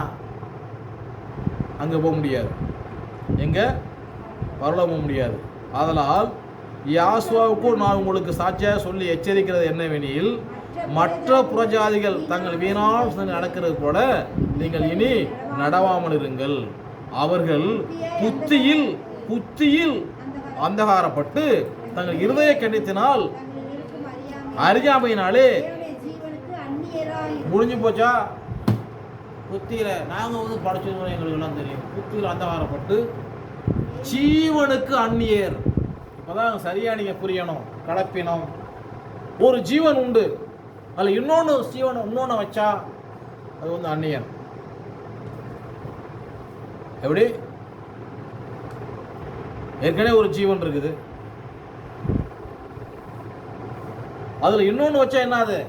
அங்கே போக முடியாது, எங்கே பரலோகம் போக முடியாது. ஆதலால் யாசுவாவுக்கும் நான் உங்களுக்கு சாட்சியாக சொல்லி எச்சரிக்கிறது என்னவெனில், மற்ற புறஜாதிகள் தங்கள் வீணான நடக்கிறது போல நீங்கள் இனி நடவாமல் இருங்கள். அவர்கள் புத்தியில் அந்தகாரப்பட்டு தங்கள் இருதய கண்டித்தினால் அறியாமையினாலே முடிஞ்சு போச்சா? புத்தியில நாங்கள் படிச்சிருக்கோம், எங்களுக்கு எல்லாம் தெரியும். புத்தியில் அந்தகாரப்பட்டு ஜீவனுக்கு அந்நியர். இப்போதான் சரியா நீங்க புரியணும். கலப்பினம், ஒரு ஜீவன் உண்டு, அதில் இன்னொன்று வச்சா அது அந்நியன். எப்படி? ஏற்கனவே ஒரு ஜீவன் இருக்குது, அதுல இன்னொன்று வச்சா என்னது?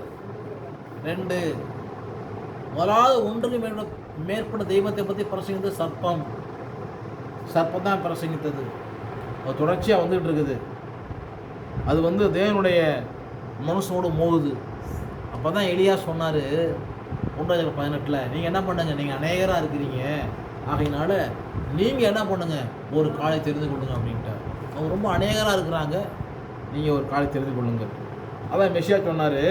ரெண்டு. முதலாவது ஒன்றுக்கு மேற்பட்ட தெய்வத்தை பற்றி பிரசங்கித்தது சர்ப்பம் தான் பிரசங்கித்தது. அது தொடர்ச்சியாக வந்துட்டு இருக்குது. அது தேவனுடைய மனுஷனோடு மோகுது. அப்போ தான் எலியா சொன்னார் 1:18, நீங்கள் என்ன பண்ணுங்க, நீங்கள் அநேகராக இருக்கிறீங்க, ஆகையினால நீங்கள் என்ன பண்ணுங்க, ஒரு காலை தெரிந்து கொள்ளுங்க அப்படின்ட்டு. அவங்க ரொம்ப அநேகராக இருக்கிறாங்க, நீங்கள் ஒரு காலை தெரிந்து கொள்ளுங்க. அதான் மெசியா சொன்னார்,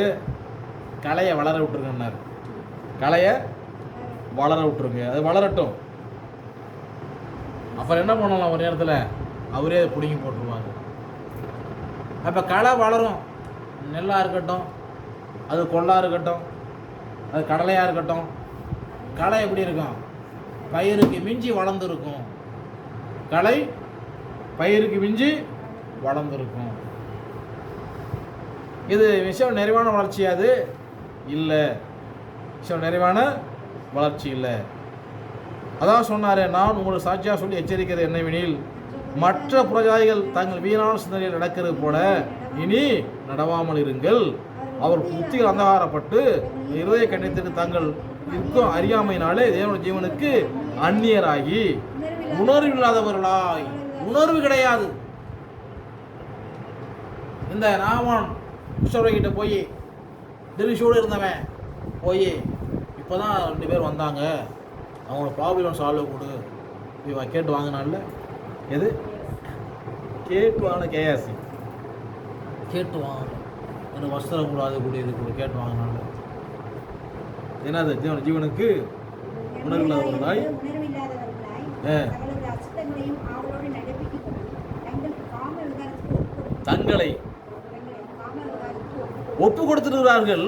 கலையை வளர விட்டுருங்கன்னார். கலையை வளர விட்டுருங்க, அது வளரட்டும். அப்புறம் என்ன பண்ணலாம், ஒரு நேரத்தில் அவரே அதை பிடுங்கி போட்டுருவாங்க. அப்போ களை வளரும், நெல்லாக இருக்கட்டும், அது கொள்ளாக இருக்கட்டும், அது கடலையாக இருக்கட்டும். களை எப்படி இருக்கும்? பயிருக்கு மிஞ்சி வளர்ந்துருக்கும். களை பயிருக்கு மிஞ்சி வளர்ந்துருக்கும். இது விஷயம் நிறைவான வளர்ச்சி? அது இல்லை, விஷயம் நிறைவான வளர்ச்சி இல்லை. அதான் சொன்னார், நான் உங்களுக்கு சாட்சியாக சொல்லி எச்சரிக்கிறது என்னவெனில், மற்ற புறஜாதிகள் தங்கள் வீணான சிந்தனையில் நடக்கிறது போல இனி நடவாமல் இருங்கள். அவர் புத்திகள் அந்தகாரப்பட்டு இருதய கண்டித்துக்கு தங்கள் இருக்கும் அறியாமையினாலே தேவனுடைய ஜீவனுக்கு அந்நியராகி உணர்வு இல்லாதவர்களாய். உணர்வு கிடையாது. இந்த நாமான் கிட்ட போய் திருஷோடு இருந்தவன் போய் இப்போதான் 2 பேர் வந்தாங்க, அவங்கள பாபிலோன் சால்வை கொடு கேட்டு வாங்கினால எது கேட்டு வாங்கின கேஆசி கேட்டு வாங்கணும் எனக்கு வஸ்திரம் கூட அது கூட இது கூட கேட்டு வாங்கினால என்னது ஜீவனுக்கு உணர்வில்லாதவர்களாய் தங்களை ஒப்பு கொடுத்திருக்கிறார்கள்.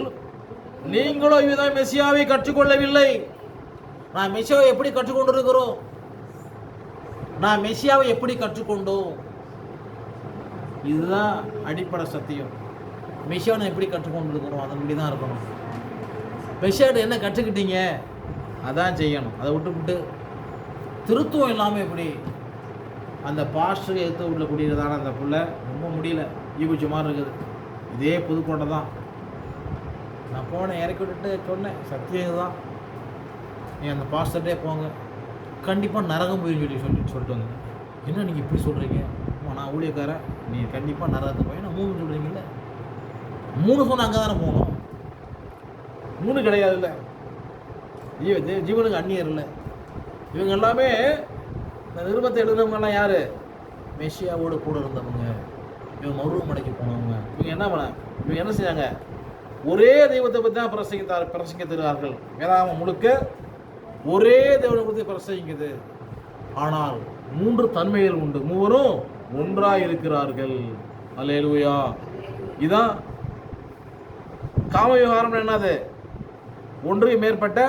நீங்களோ இவ்விதம் மெசியாவை கற்றுக்கொள்ளவில்லை. நான் மெசியாவை எப்படி கற்றுக்கொண்டிருக்கிறோம்? நான் மெசியாவை எப்படி கற்றுக்கொண்டோம்? இதுதான் அடிப்படை சத்தியம். மெசியாவை எப்படி கற்றுக்கொண்டிருக்கிறோம் அதன்படி தான் இருக்கணும். மெசியாட்ட என்ன கற்றுக்கிட்டீங்க அதான் செய்யணும். அதை விட்டு திருத்துவம் இல்லாமல் எப்படி அந்த பாஸ்டருக்கு எடுத்து உள்ள குடியிருந்தான அந்த பிள்ளை ரொம்ப முடியல, ஈபுச்சி மாதிரி இருக்குது. இதே புதுக்கோட்டை தான். நான் போனேன், இறக்கி விட்டுட்டு சொன்னேன், சத்தியம் தான், நீ அந்த பாஸ்டர்ட்டே போங்க, கண்டிப்பாக நரகம் போயின்னு சொல்லிட்டு வந்தேன். என்ன நீங்கள் இப்படி சொல்கிறீங்க? நான் ஊழியக்காரன், நீ கண்டிப்பாக நரகத்தை போய் நான் 3 சொல்கிறீங்கல்ல, 3 சொன்னால் அங்கே தானே போகணும். 3 கிடையாதுல்ல. ஜீவனுக்கு அந்நியர் இல்லை. இவங்க எல்லாமே இந்த நிருபத்தை எழுதுனவங்கலாம் யார்? மெசியாவோடு கூட இருந்தவங்க. இவங்க மருவமடைக்கு போனவங்க. இவங்க என்ன செஞ்சாங்க? ஒரே தெய்வத்தை பற்றி தான் பிரசங்க தருவார்கள். வேதாகமம் முழுக்க ஒரே தெய்வத்தை பற்றி பிரசங்கிக்குது. ஆனால் 3 தன்மைகள் உண்டு, மூவரும் ஒன்றாக இருக்கிறார்கள். அல்லேலூயா. இதான் காம விவகாரம். என்னது? ஒன்றுக்கு மேற்பட்ட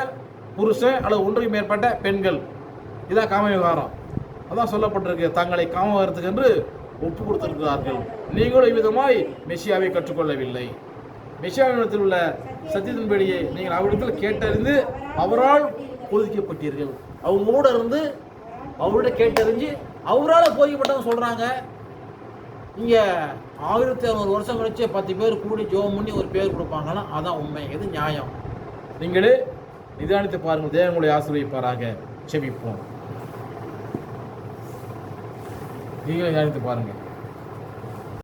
புருஷன் அல்லது ஒன்றுக்கு மேற்பட்ட பெண்கள். இதான் காம விவகாரம். அதான் சொல்லப்பட்டிருக்கு, தங்களை காம விவகாரத்துக்கு என்று ஒப்பு கொடுத்திருக்கிறார்கள். நீங்களும் இவ்விதமாய் மெசியாவை கற்றுக்கொள்ளவில்லை. மெசியாவிடத்தில் உள்ள சத்தியத்தின்படியே நீங்கள் அவரிடத்தில் கேட்டறிந்து அவரால் போதிக்கப்பட்டீர்கள். அவங்களோட இருந்து அவர்கிட்ட கேட்டறிஞ்சு அவரால் போதிக்கப்பட்டவங்க சொல்கிறாங்க. இங்கே 1600 வருஷம் கழிச்சு 10 பேர் கூடி ஜோம் பண்ணி ஒரு பேர் கொடுப்பாங்கன்னா அதான் உண்மை. இது நியாயம். நீங்களே நிதானித்து பாருங்கள். தேவன் உங்களை ஆசீர்வதிப்பாராக. செபிப்போம். நீங்களே நிதானித்து பாருங்கள்.